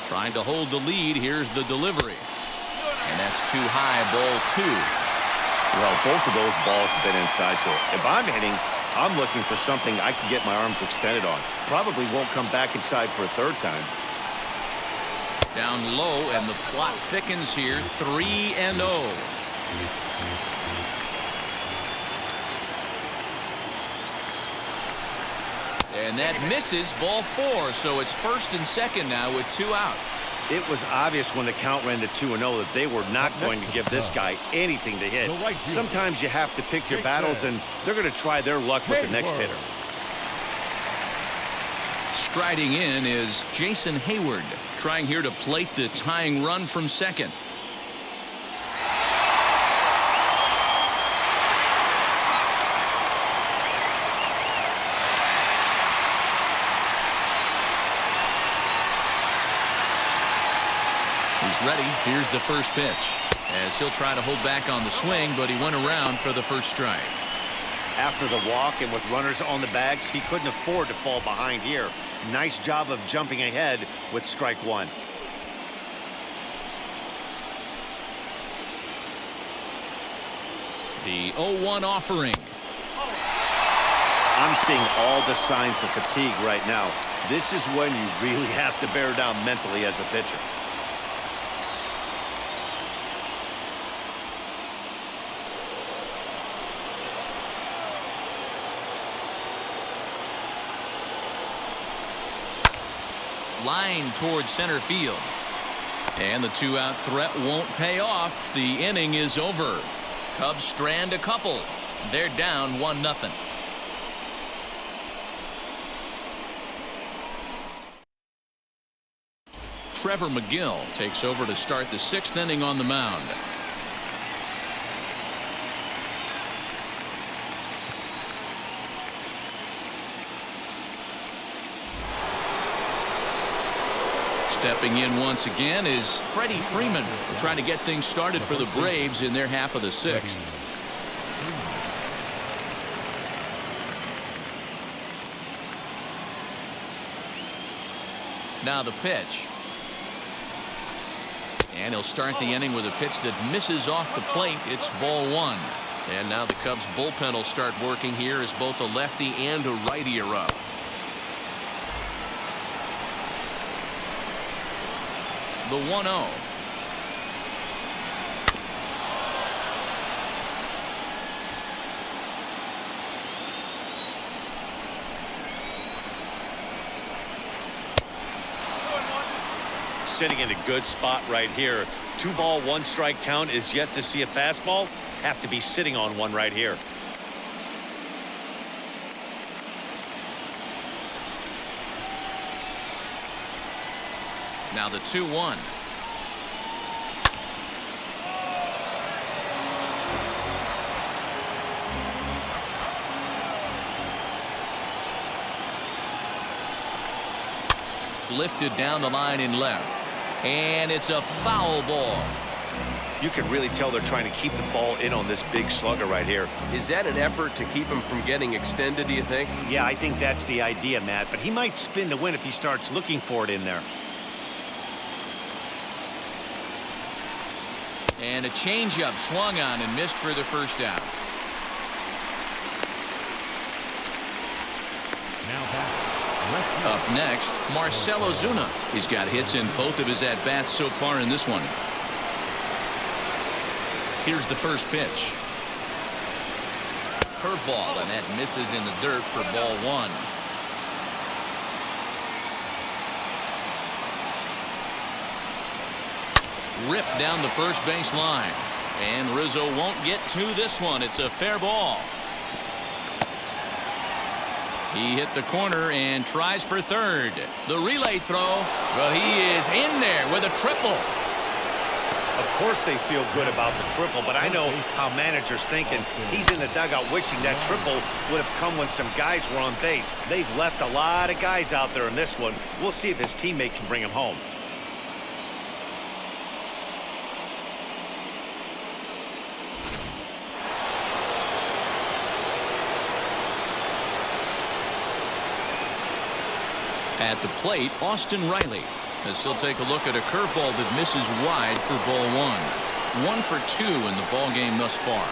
Trying to hold the lead. Here's the delivery. And that's too high, ball 2. Well, both of those balls have been inside, so if I'm hitting, I'm looking for something I can get my arms extended on. Probably won't come back inside for a third time. Down low, and the plot thickens here, 3-0. And that misses, ball 4, so it's first and second now with 2 out. It was obvious when the count ran to 2-0 that they were not going to give this guy anything to hit. Sometimes you have to pick your battles, and they're going to try their luck with the next hitter. Striding in is Jason Hayward, trying here to plate the tying run from second. He's ready. Here's the first pitch, as he'll try to hold back on the swing, but he went around for the first strike. After the walk and with runners on the bags, he couldn't afford to fall behind here. Nice job of jumping ahead with strike one. The 0-1 offering. I'm seeing all the signs of fatigue right now. This is when you really have to bear down mentally as a pitcher. Line towards center field. And the 2-out threat won't pay off. The inning is over. Cubs strand a couple. They're down 1-0. Trevor McGill takes over to start the 6th inning on the mound. Stepping in once again is Freddy Freeman, trying to get things started for the Braves in their half of the sixth. Now the pitch. And he'll start the inning with a pitch that misses off the plate. It's ball one. And now the Cubs bullpen will start working here as both a lefty and a righty are up. The 1-0. Sitting in a good spot right here. 2-ball, 1-strike count is yet to see a fastball. Have to be sitting on one right here. Now the 2-1. Lifted down the line in left. And it's a foul ball. You can really tell they're trying to keep the ball in on this big slugger right here. Is that an effort to keep him from getting extended, do you think? Yeah, I think that's the idea, Matt. But he might spin to win if he starts looking for it in there. And a changeup swung on and missed for the first out. Now back. Up next, Marcell Ozuna. He's got hits in both of his at-bats so far in this one. Here's the first pitch. Curveball, and that misses in the dirt for ball one. Ripped down the first base line. And Rizzo won't get to this one. It's a fair ball. He hit the corner and tries for third. The relay throw. Well, he is in there with a triple. Of course they feel good about the triple, but I know how managers thinking. He's in the dugout wishing that triple would have come when some guys were on base. They've left a lot of guys out there in this one. We'll see if his teammate can bring him home. At the plate, Austin Riley, as he'll take a look at a curveball that misses wide for ball one. 1 for 2 in the ball game thus far.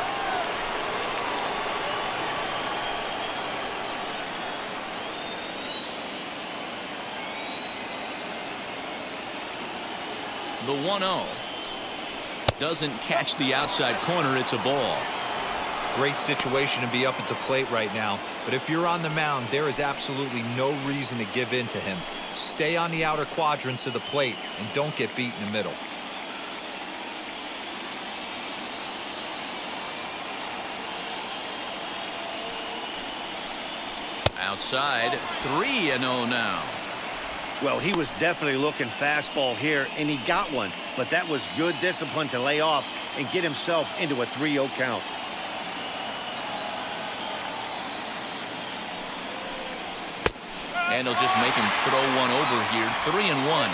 The 1-0 doesn't catch the outside corner. It's a ball. Great situation to be up at the plate right now. But if you're on the mound, there is absolutely no reason to give in to him. Stay on the outer quadrants of the plate and don't get beat in the middle. Outside, 3-0 now. Well, he was definitely looking fastball here, and he got one. But that was good discipline to lay off and get himself into a 3-0 count. And he'll just make him throw one over here. 3-1.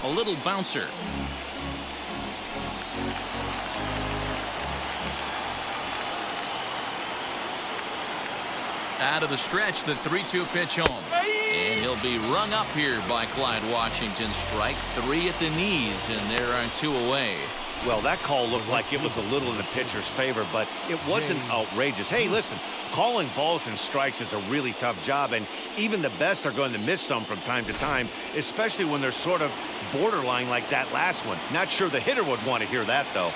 A little bouncer. Out of the stretch, the 3-2 pitch home. And he'll be rung up here by Clyde Washington. Strike 3 at the knees, and there are 2 away. Well, that call looked like it was a little in the pitcher's favor, but it wasn't outrageous. Hey, listen, calling balls and strikes is a really tough job, and even the best are going to miss some from time to time, especially when they're sort of borderline like that last one. Not sure the hitter would want to hear that, though.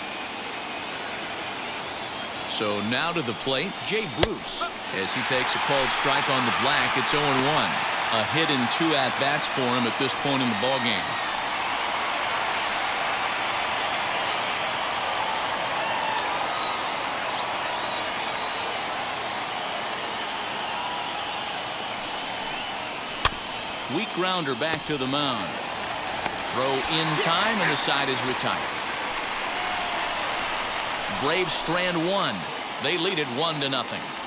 So now to the plate, Jay Bruce, as he takes a called strike on the black. It's 0-1. A hit in 2 at-bats for him at this point in the ballgame. Weak grounder back to the mound. Throw in time, and the side is retired. Braves strand 1. They lead it 1-0.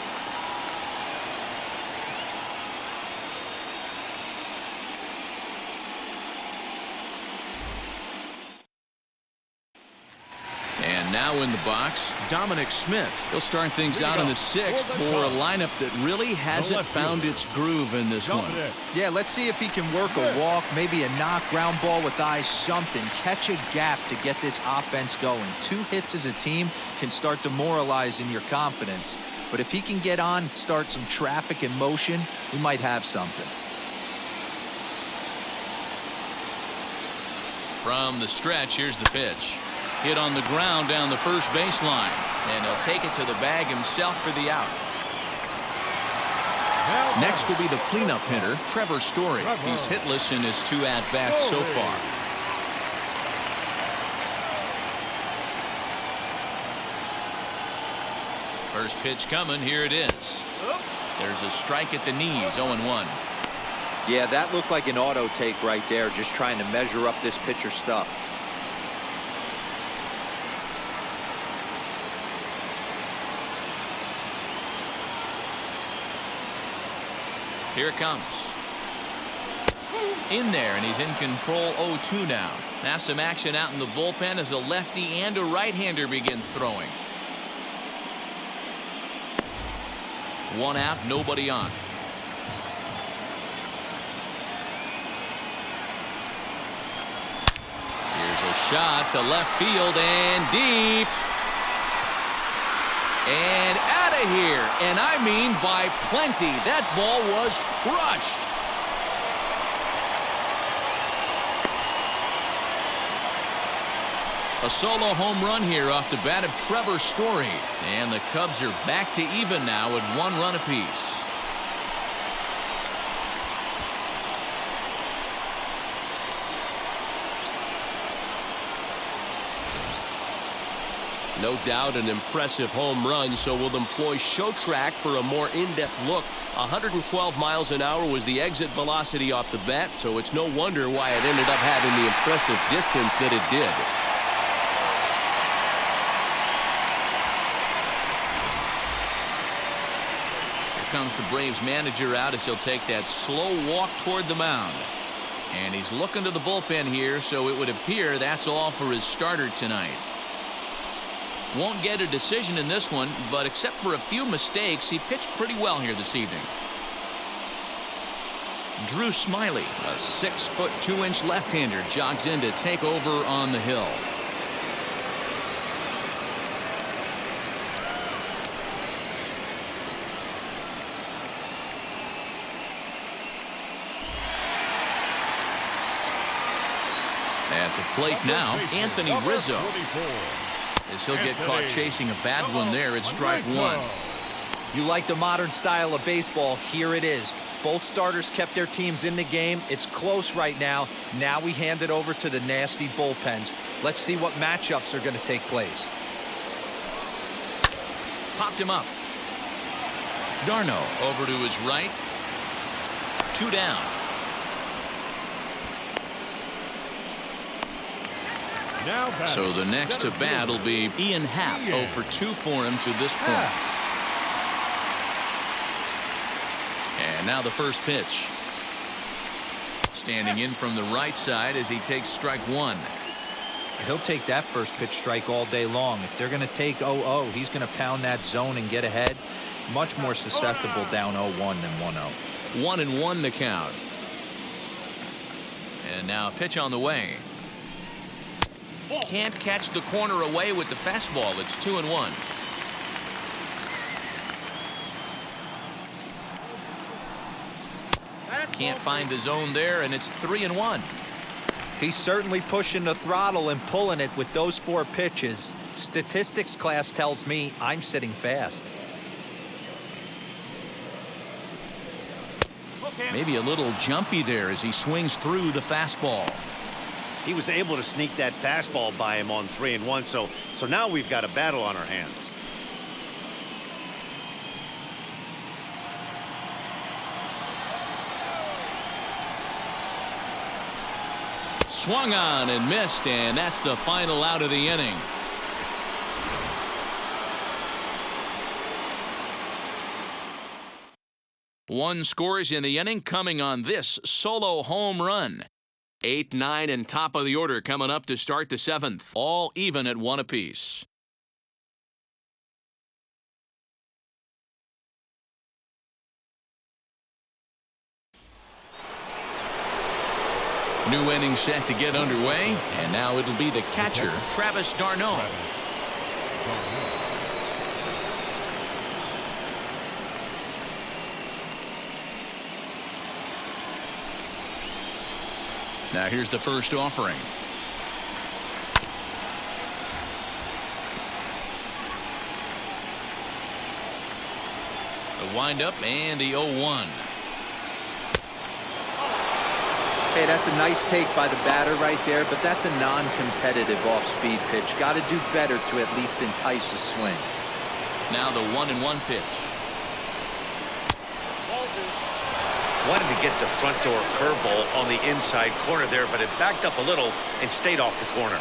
And now in the box, Dominic Smith. He'll start things out in the 6th for a lineup that really hasn't found its groove in this one. Yeah, let's see if he can work a walk, maybe a knock, ground ball with eyes, something. Catch a gap to get this offense going. 2 hits as a team can start demoralizing your confidence. But if he can get on and start some traffic in motion, we might have something. From the stretch, here's the pitch. Hit on the ground down the first baseline, and he'll take it to the bag himself for the out. Next will be the cleanup hitter, Trevor Story. He's hitless in his 2 at-bats so far. First pitch coming. Here it is. There's a strike at the knees. 0-1. Yeah, that looked like an auto take right there, just trying to measure up this pitcher's stuff. Here it comes. In there, and he's in control. 0-2 now. Now some action out in the bullpen as a lefty and a right-hander begin throwing. 1 out, nobody on. Here's a shot to left field and deep. And out of here, and I mean by plenty. That ball was crushed. A solo home run here off the bat of Trevor Story. And the Cubs are back to even now at 1 run apiece. No doubt an impressive home run, so we'll employ show track for a more in-depth look. 112 miles an hour was the exit velocity off the bat, so it's no wonder why it ended up having the impressive distance that it did. Here comes the Braves manager out as he'll take that slow walk toward the mound. And he's looking to the bullpen here, so it would appear that's all for his starter tonight. Won't get a decision in this one, but except for a few mistakes, he pitched pretty well here this evening. Drew Smiley, a 6-foot 2-inch left-hander, jogs in to take over on the hill. At the plate now, Anthony Rizzo. As he'll get caught chasing a bad one there at strike 1. You like the modern style of baseball. Here it is. Both starters kept their teams in the game. It's close right now. Now we hand it over to the nasty bullpens. Let's see what matchups are going to take place. Popped him up. Darno over to his right. 2 down. So the next to bat will be Ian Happ. 0 for 2 for him to this point. And now the first pitch. Standing in from the right side as he takes strike 1. He'll take that first pitch strike all day long. If they're going to take 0-0, he's going to pound that zone and get ahead. Much more susceptible down 0-1 than 1-0. 1-1 the count. And now a pitch on the way. Can't catch the corner away with the fastball. It's 2-1. Can't find the zone there, and it's 3-1. He's certainly pushing the throttle and pulling it with those 4 pitches. Statistics class tells me I'm sitting fast. Maybe a little jumpy there as he swings through the fastball. He was able to sneak that fastball by him on 3-1, so now we've got a battle on our hands. Swung on and missed, and that's the final out of the inning. One scores in the inning coming on this solo home run. 8, 9, and top of the order coming up to start the 7th. All even at 1 apiece. New inning set to get underway, and now it'll be the catcher, Travis d'Arnaud. Now here's the first offering. The windup and the 0-1. Hey, that's a nice take by the batter right there, but that's a non-competitive off-speed pitch. Got to do better to at least entice a swing. Now the 1-1 pitch. Wanted to get the front door curveball on the inside corner there, but it backed up a little and stayed off the corner.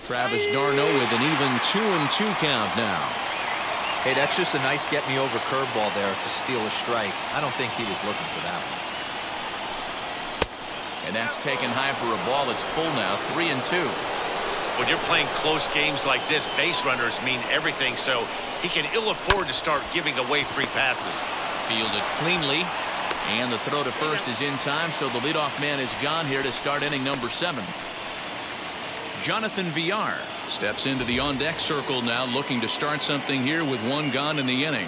Travis d'Arnaud with an even 2-2 count now. Hey, that's just a nice get-me-over curveball there to steal a strike. I don't think he was looking for that one. And that's taken high for a ball. It's full now, 3-2. When you're playing close games like this, base runners mean everything, so he can ill afford to start giving away free passes. Fielded cleanly, and the throw to first is in time, so the leadoff man is gone here to start inning number 7. Jonathan Villar steps into the on-deck circle now, looking to start something here with 1 gone in the inning.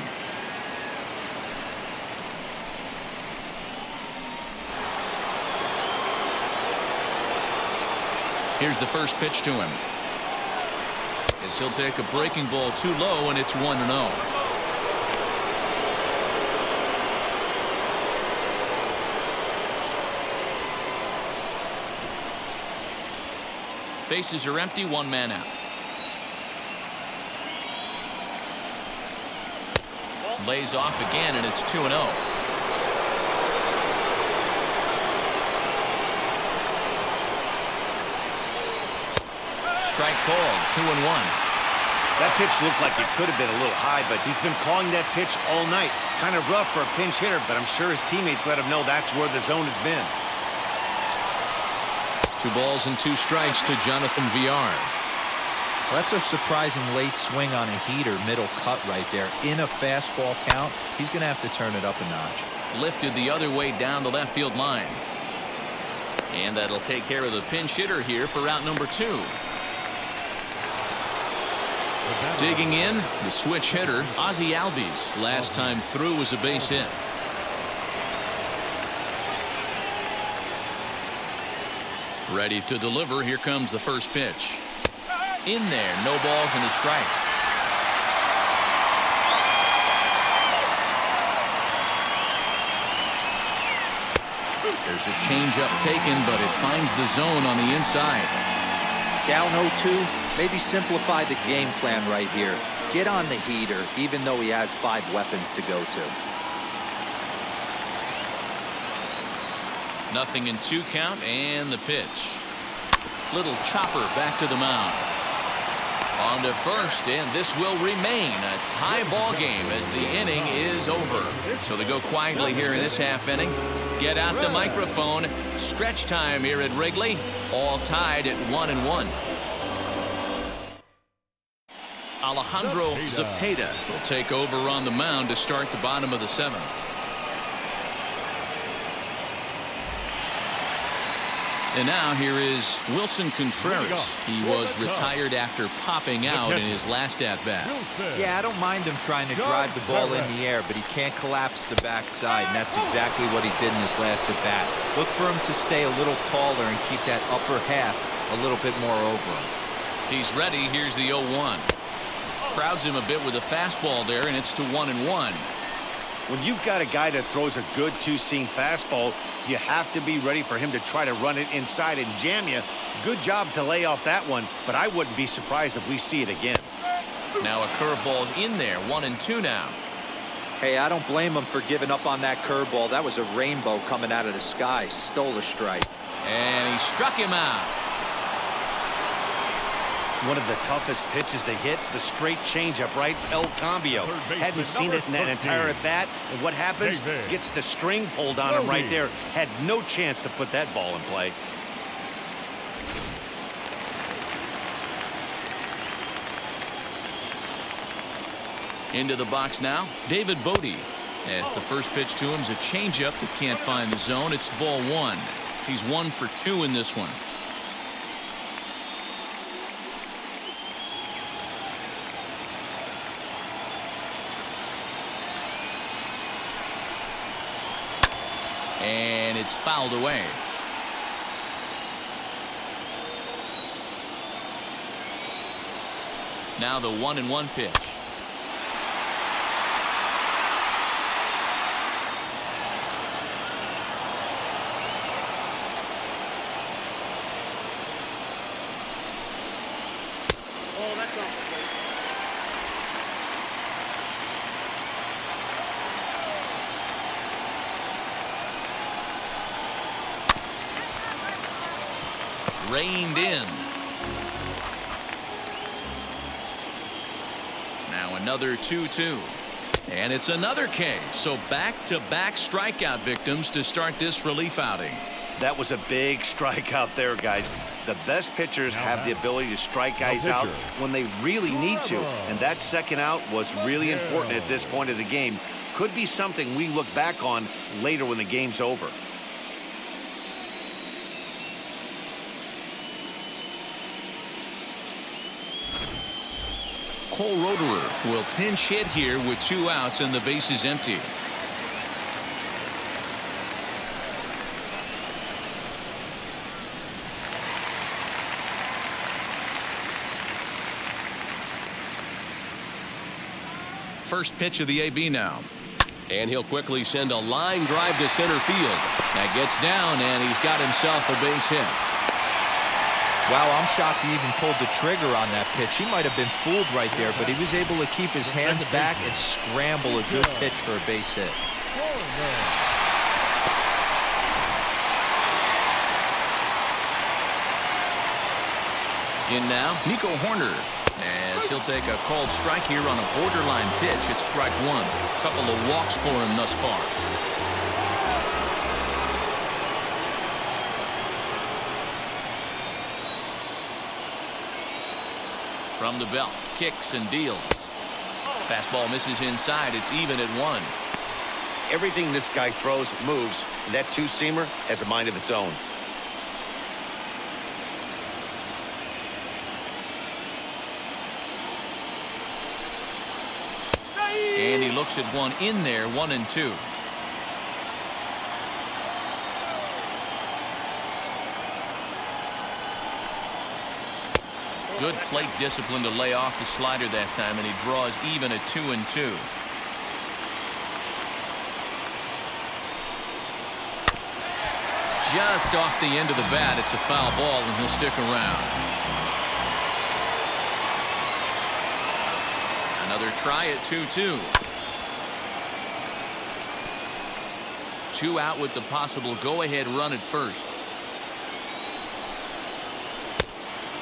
Here's the first pitch to him. As he'll take a breaking ball too low, and it's 1-0. Bases are empty, 1 man out. Lays off again, and it's 2-0. Strike called, 2-1. That pitch looked like it could have been a little high, but he's been calling that pitch all night. Kind of rough for a pinch hitter, but I'm sure his teammates let him know that's where the zone has been. 2 balls and 2 strikes to Jonathan Villar. Well, that's a surprising late swing on a heater, middle cut right there. In a fastball count, he's going to have to turn it up a notch. Lifted the other way down the left field line. And that'll take care of the pinch hitter here for out number 2. Digging in, the switch hitter, Ozzie Albies. Last time through was a base hit. Ready to deliver. Here comes the first pitch. In there, no balls and a strike. There's a changeup taken, but it finds the zone on the inside. Down 0-2, maybe simplify the game plan right here. Get on the heater, even though he has 5 weapons to go to. 0-2 count, and the pitch. Little chopper back to the mound. On to first, and this will remain a tie ball game as the inning is over. So they go quietly here in this half inning. Get out the microphone. Stretch time here at Wrigley. All tied at 1-1. Alejandro Zepeda will take over on the mound to start the bottom of the 7th. And now here is Wilson Contreras. He was retired after popping out in his last at-bat. Yeah, I don't mind him trying to drive the ball in the air, but he can't collapse the backside, and that's exactly what he did in his last at-bat. Look for him to stay a little taller and keep that upper half a little bit more over him. He's ready. Here's the 0-1. Crowds him a bit with a fastball there, and it's to 1-1. When you've got a guy that throws a good 2-seam fastball, you have to be ready for him to try to run it inside and jam you. Good job to lay off that one, but I wouldn't be surprised if we see it again. Now a curveball's in there, 1-2 now. Hey, I don't blame him for giving up on that curveball. That was a rainbow coming out of the sky. Stole a strike. And he struck him out. One of the toughest pitches to hit, the straight changeup, right? El Cambio. Hadn't seen it in that entire at-bat. And what happens? Gets the string pulled on him right there. Had no chance to put that ball in play. Into the box now, David Bodie. As the first pitch to him is a changeup that can't find the zone. It's ball one. He's 1 for 2 in this one. And it's fouled away. Now the 1-1 pitch. Reined in. Now another 2-2. And it's another K. So back-to-back strikeout victims to start this relief outing. That was a big strikeout there, guys. The best pitchers have the ability to strike guys out when they really need to. And that second out was really important at this point of the game. Could be something we look back on later when the game's over. Cole Roederer will pinch hit here with 2 outs and the base is empty. First pitch of the AB now. And he'll quickly send a line drive to center field. That gets down, and he's got himself a base hit. Wow, I'm shocked he even pulled the trigger on that pitch. He might have been fooled right there, but he was able to keep his hands back and scramble a good pitch for a base hit. In now, Nico Horner, as he'll take a called strike here on a borderline pitch. It's strike 1. A couple of walks for him thus far. From the belt, kicks and deals. Fastball misses inside. It's even at 1. Everything this guy throws moves. That two-seamer has a mind of its own. And he looks at one in there, 1-2. Good plate discipline to lay off the slider that time, and he draws even at 2-2. Just off the end of the bat, it's a foul ball, and he'll stick around. Another try at 2-2. 2 out with the possible go-ahead run at first.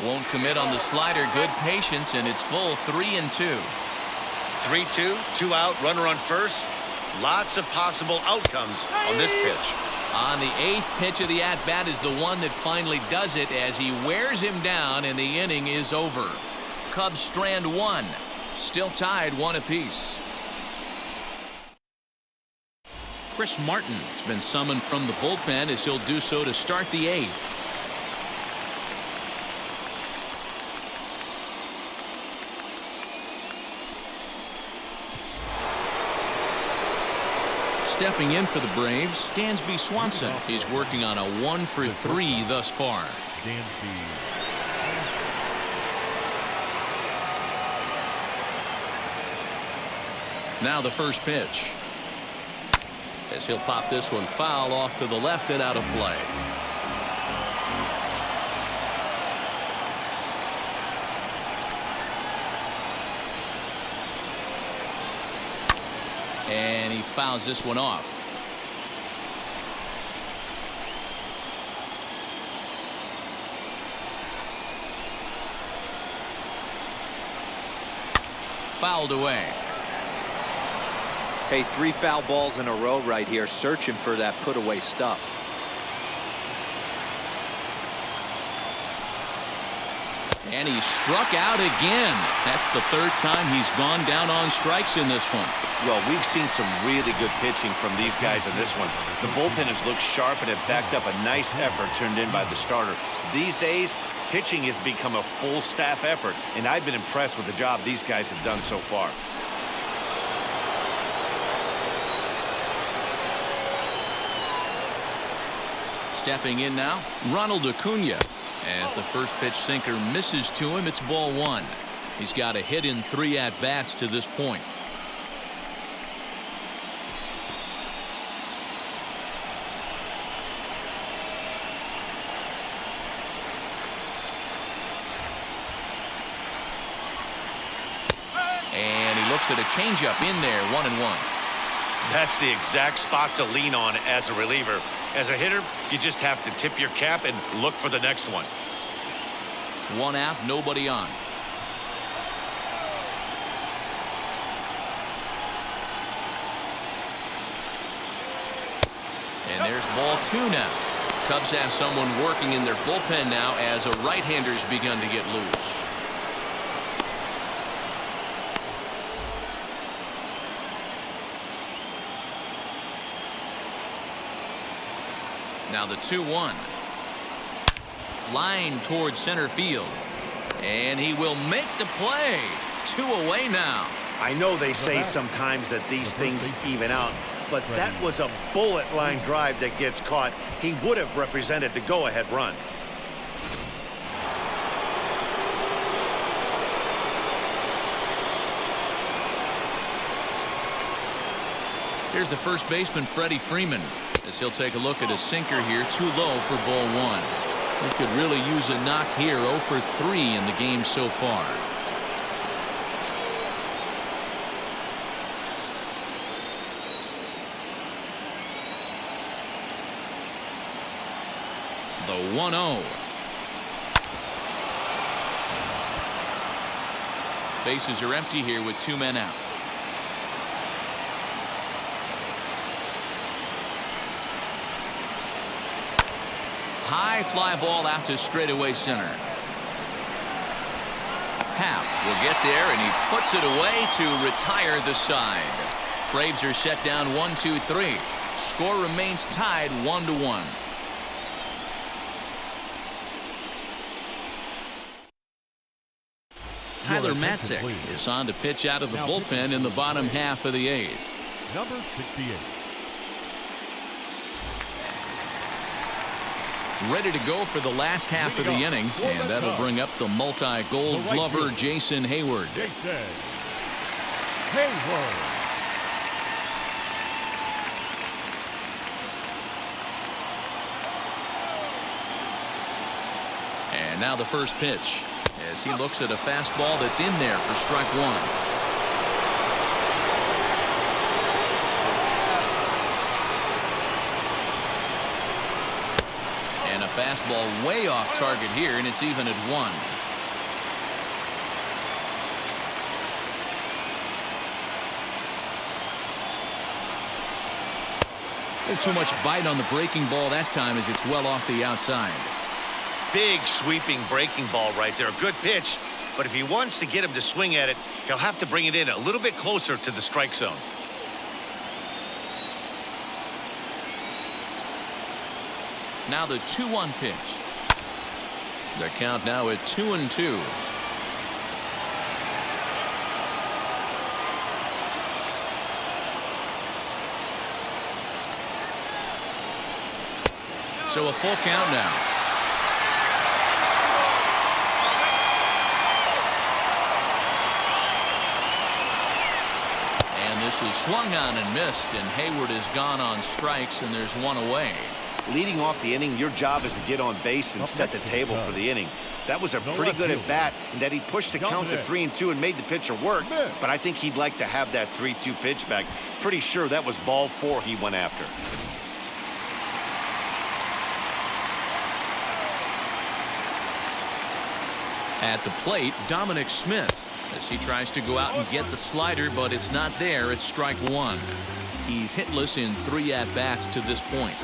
Won't commit on the slider. Good patience, and it's full 3-2. 3-2, 2 out, runner on first. Lots of possible outcomes on this pitch. On the 8th pitch of the at-bat is the one that finally does it as he wears him down, and the inning is over. Cubs strand 1. Still tied 1 apiece. Chris Martin has been summoned from the bullpen as he'll do so to start the 8th. Stepping in for the Braves, Dansby Swanson. He's working on a 1 for 3 thus far. Now the first pitch. As he'll pop this one foul off to the left and out of play. And he fouls this one off. fouled away. Hey, 3 foul balls in a row right here, searching for that put-away stuff. And he struck out again. That's the 3rd time he's gone down on strikes in this one. Well, we've seen some really good pitching from these guys in this one. The bullpen has looked sharp and have backed up a nice effort turned in by the starter. These days, pitching has become a full staff effort, and I've been impressed with the job these guys have done so far. Stepping in now, Ronald Acuna. As the first pitch sinker misses to him, it's ball 1. He's got a hit in 3 at-bats to this point. And he looks at a changeup in there, 1-1. That's the exact spot to lean on as a reliever. As a hitter, you just have to tip your cap and look for the next one. 1 out, nobody on. And there's ball 2 now. Cubs have someone working in their bullpen now as a right-hander's begun to get loose. Now the 2-1. Line towards center field. And he will make the play. 2 away now. I know they say sometimes that these things even out, but that was a bullet line drive that gets caught. He would have represented the go-ahead run. Here's the first baseman, Freddy Freeman, as he'll take a look at a sinker here, too low for ball 1. He could really use a knock here. 0 for 3 in the game so far. The 1-0. Bases are empty here with 2 men out. High fly ball out to straightaway center. Happ will get there, and he puts it away to retire the side. Braves are set down 1-2-3. Score remains tied 1-1. Tyler Matzek is on to pitch out of the bullpen in the bottom half of the 8th. Number 68. Ready to go for the last half of the inning, and that'll bring up the multi-gold glover Jason Hayward. Jason Hayward. And now the first pitch, as he looks at a fastball that's in there for strike 1. Fastball way off target here, and it's even at 1. A little too much bite on the breaking ball that time as it's well off the outside. Big sweeping breaking ball right there. A good pitch, but if he wants to get him to swing at it, he'll have to bring it in a little bit closer to the strike zone. Now the 2-1 pitch. The count now at 2-2. So a full count now. And this is swung on and missed, and Hayward is gone on strikes, and there's 1 away. Leading off the inning, your job is to get on base and set the table for the inning. That was a pretty good at bat, in that he pushed the count to 3-2 and made the pitcher work. But I think he'd like to have that 3-2 pitch back. Pretty sure that was ball 4 he went after. At the plate, Dominic Smith. as he tries to go out and get the slider, but it's not there. It's strike one. He's hitless in 3 at-bats to this point.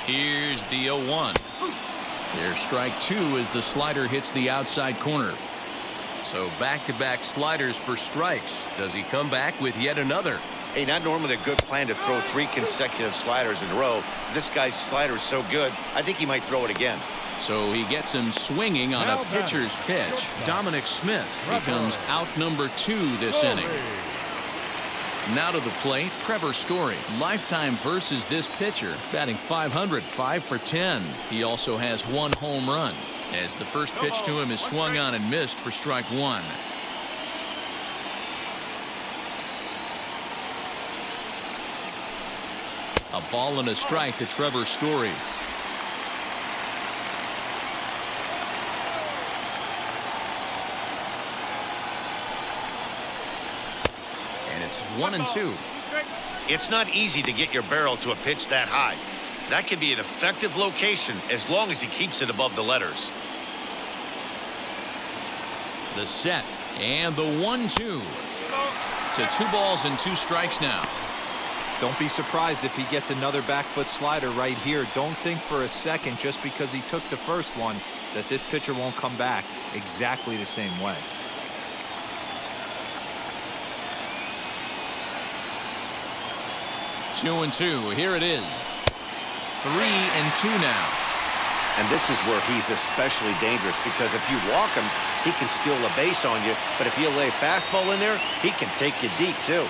Here's the 0-1. There's strike two as the slider hits the outside corner. So back-to-back sliders for strikes. Does he come back with yet another? Hey, not normally a good plan to throw 3 consecutive sliders in a row. This guy's slider is so good, I think he might throw it again. So he gets him swinging on a pitcher's pitch. Dominic Smith becomes out number 2 this inning. Now to the plate, Trevor Story. Lifetime versus this pitcher, batting .500, 5 for 10. He also has 1 home run, as the first pitch to him is swung on and missed for strike one. A ball and a strike to Trevor Story. It's 1-2. It's not easy to get your barrel to a pitch that high. That can be an effective location as long as he keeps it above the letters. The set and the 1-2 to 2 balls and 2 strikes now. Don't be surprised if he gets another back foot slider right here. Don't think for a second, just because he took the first one, that this pitcher won't come back exactly the same way. 2-2. Here it is. 3-2 now. And this is where he's especially dangerous, because if you walk him, he can steal a base on you. But if you lay a fastball in there, he can take you deep, too.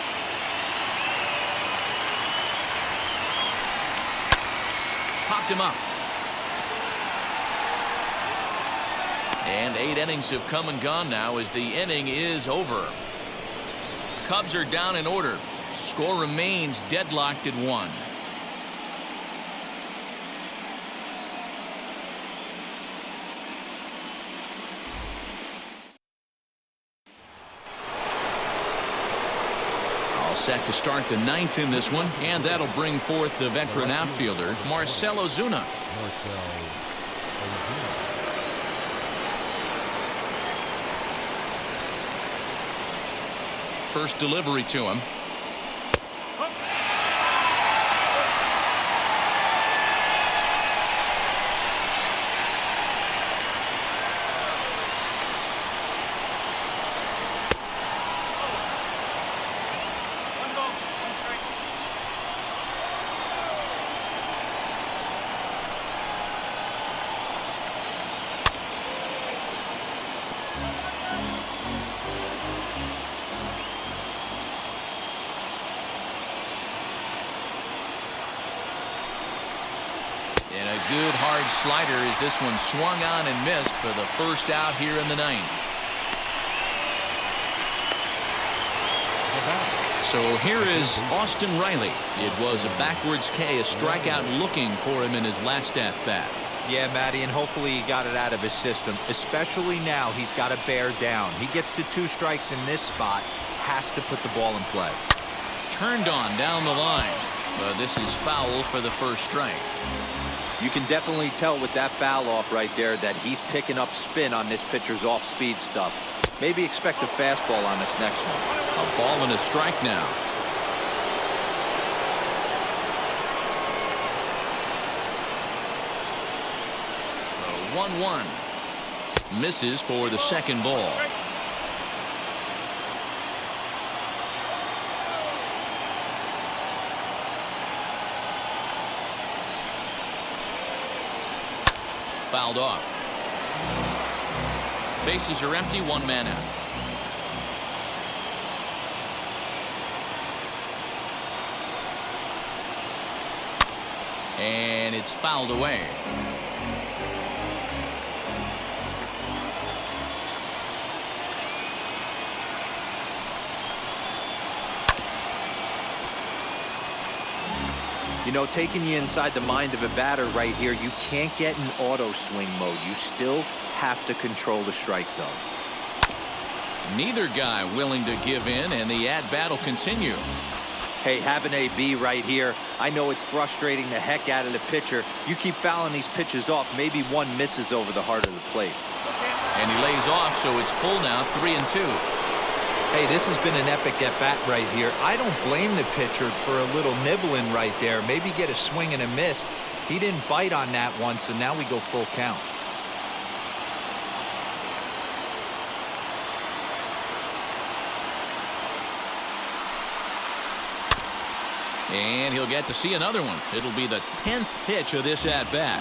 Popped him up. And 8 innings have come and gone now as the inning is over. Cubs are down in order. Score remains deadlocked at 1. All set to start the 9th in this one, and that'll bring forth the veteran outfielder, Marcell Ozuna. First delivery to him. And a good hard slider as this one swung on and missed for the first out here in the 9th. So here is Austin Riley. It was a backwards K, a strikeout looking for him in his last at bat. Yeah, Matty, and hopefully he got it out of his system. Especially now, he's got to bear down. He gets the 2 strikes in this spot, has to put the ball in play. Turned on down the line, but this is foul for the first strike. You can definitely tell with that foul off right there that he's picking up spin on this pitcher's off-speed stuff. Maybe expect a fastball on this next one. A ball and a strike now. The 1-1 misses for the second ball. Fouled off. Bases are empty, 1 man out. And it's fouled away. You know, taking you inside the mind of a batter right here, you can't get in auto swing mode. You still have to control the strike zone. Neither guy willing to give in, and the at-bat will continue. Hey, have an AB right here. I know it's frustrating the heck out of the pitcher. You keep fouling these pitches off, maybe one misses over the heart of the plate. And he lays off, so it's full now, 3-2. Hey, this has been an epic at-bat right here. I don't blame the pitcher for a little nibbling right there. Maybe get a swing and a miss. He didn't bite on that one, so now we go full count. And he'll get to see another one. It'll be the 10th pitch of this at-bat.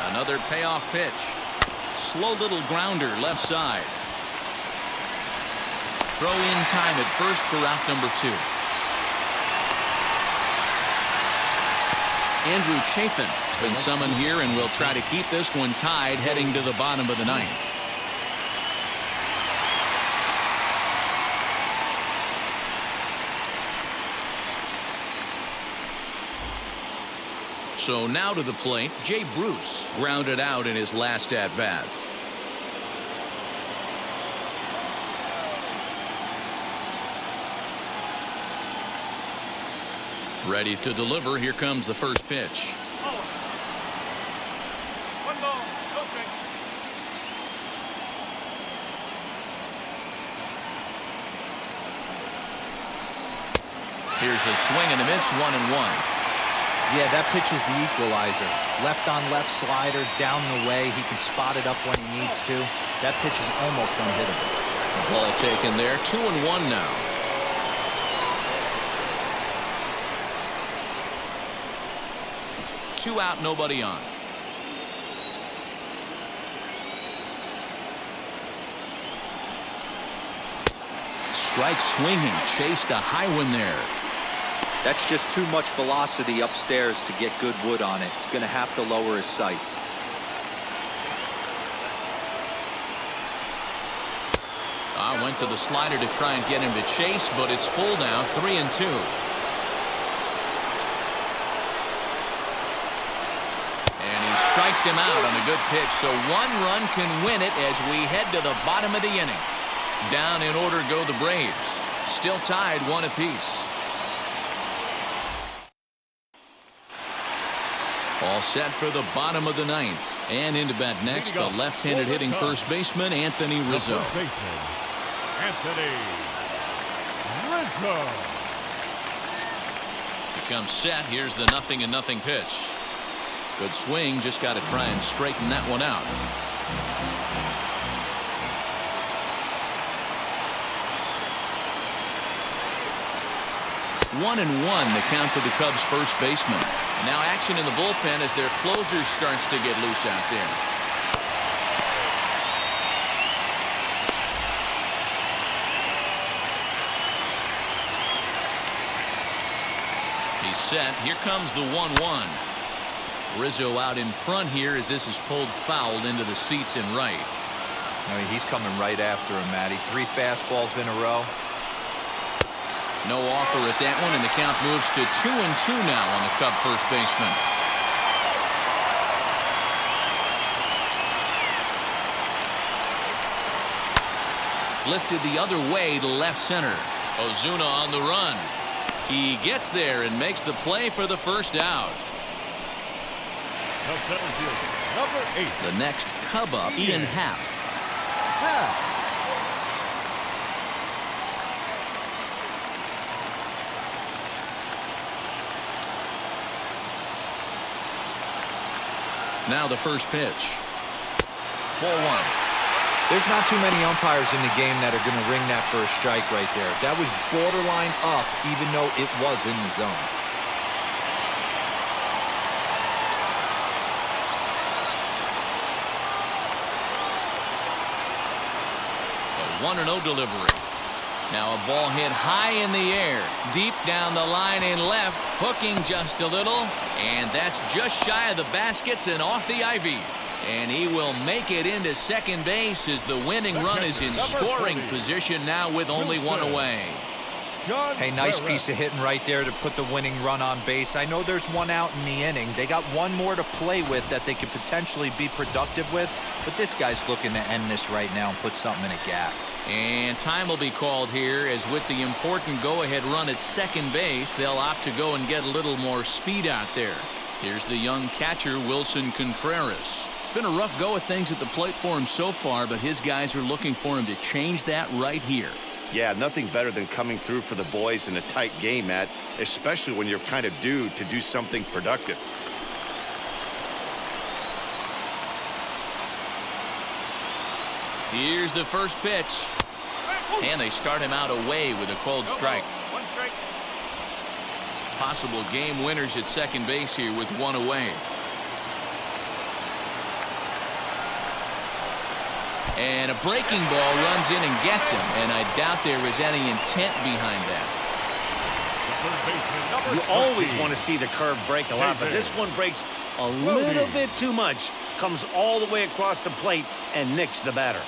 Another payoff pitch. Slow little grounder left side. Throw in time at first for out number 2. Andrew Chafin has been summoned here and will try to keep this one tied heading to the bottom of the 9th. So now to the plate, Jay Bruce grounded out in his last at-bat. Ready to deliver. Here comes the first pitch. 1 ball, no strike. Here's a swing and a miss, 1-1. Yeah, that pitch is the equalizer. Left on left slider, down the way. He can spot it up when he needs to. That pitch is almost unhittable. The ball taken there, 2-1 now. Two out, nobody on. Strike swinging, chased a high one there. That's just too much velocity upstairs to get good wood on it. It's going to have to lower his sights. Went to the slider to try and get him to chase, but it's full now, 3-2. And he strikes him out on a good pitch, so 1 run can win it as we head to the bottom of the inning. Down in order go the Braves. Still tied 1 apiece. All set for the bottom of the 9th. And into bat next, the left-handed hitting first baseman, Anthony Rizzo. First baseman, Anthony Rizzo. He comes set. Here's the 0-0 pitch. Good swing. Just got to try and straighten that one out. One and one, the count to the Cubs' first baseman. Now action in the bullpen as their closer starts to get loose out there. He's set. Here comes the 1-1. Rizzo out in front here as this is pulled fouled into the seats in right. I mean, he's coming right after him, Matty. 3 fastballs in a row. No offer at that one, and the count moves to 2-2 now on the Cub first baseman. Lifted the other way to left center. Ozuna on the run. He gets there and makes the play for the first out. Number 8. The next Cub up, Ian Happ. Now the first pitch. Ball 1. There's not too many umpires in the game that are going to ring that for a strike right there. That was borderline up, even though it was in the zone. A 1-0 delivery. Now a ball hit high in the air, deep down the line in left, hooking just a little, and that's just shy of the baskets and off the ivy. And he will make it into second base as the winning run is in scoring position now with only 1 away. Hey, nice piece of hitting right there to put the winning run on base. I know there's 1 out in the inning. They got 1 more to play with that they could potentially be productive with, but this guy's looking to end this right now and put something in a gap. And time will be called here, as with the important go-ahead run at second base, they'll opt to go and get a little more speed out there. Here's the young catcher, Wilson Contreras. It's been a rough go of things at the plate for him so far, but his guys are looking for him to change that right here. Yeah, nothing better than coming through for the boys in a tight game, Matt, especially when you're kind of due to do something productive. Here's the first pitch. And they start him out away with a cold strike. One strike. Possible game winners at second base here with one away. And a breaking ball runs in and gets him, and I doubt there is any intent behind that. You always want to see the curve break a lot, but this one breaks a little bit too much. Comes all the way across the plate and nicks the batter.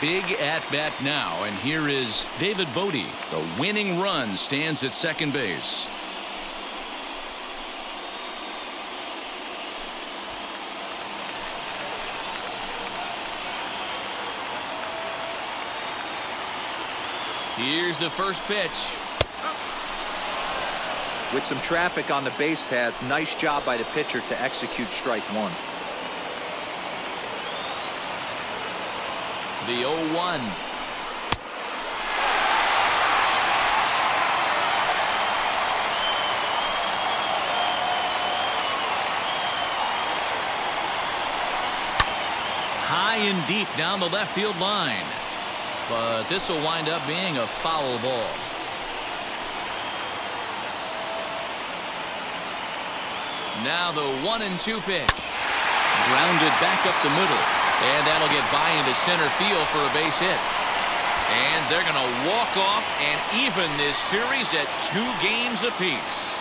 Big at-bat now, and here is David Bodie. The winning run stands at second base. Here's the first pitch. With some traffic on the base paths, nice job by the pitcher to execute strike one. The 0-1. High and deep down the left field line. But this will wind up being a foul ball. Now the 1-2 pitch. Grounded back up the middle. And that'll get by into center field for a base hit. And they're going to walk off and even this series at 2 games apiece.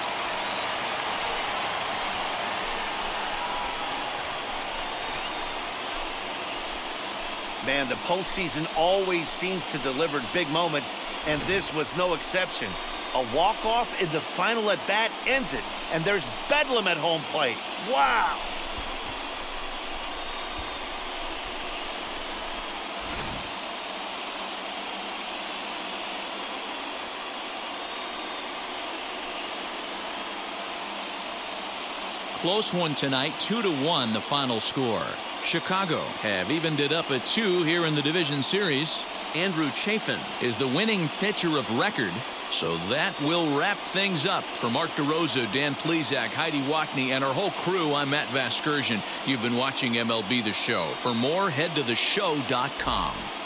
Man, the postseason always seems to deliver big moments, and this was no exception. A walk-off in the final at-bat ends it, and there's bedlam at home plate. Wow! Close one tonight, 2-1 the final score. Chicago have evened it up at 2 here in the division series. Andrew Chafin is the winning pitcher of record. So that will wrap things up. For Mark DeRosa, Dan Plesac, Heidi Watney, and our whole crew, I'm Matt Vasgersian. You've been watching MLB The Show. For more, head to theshow.com.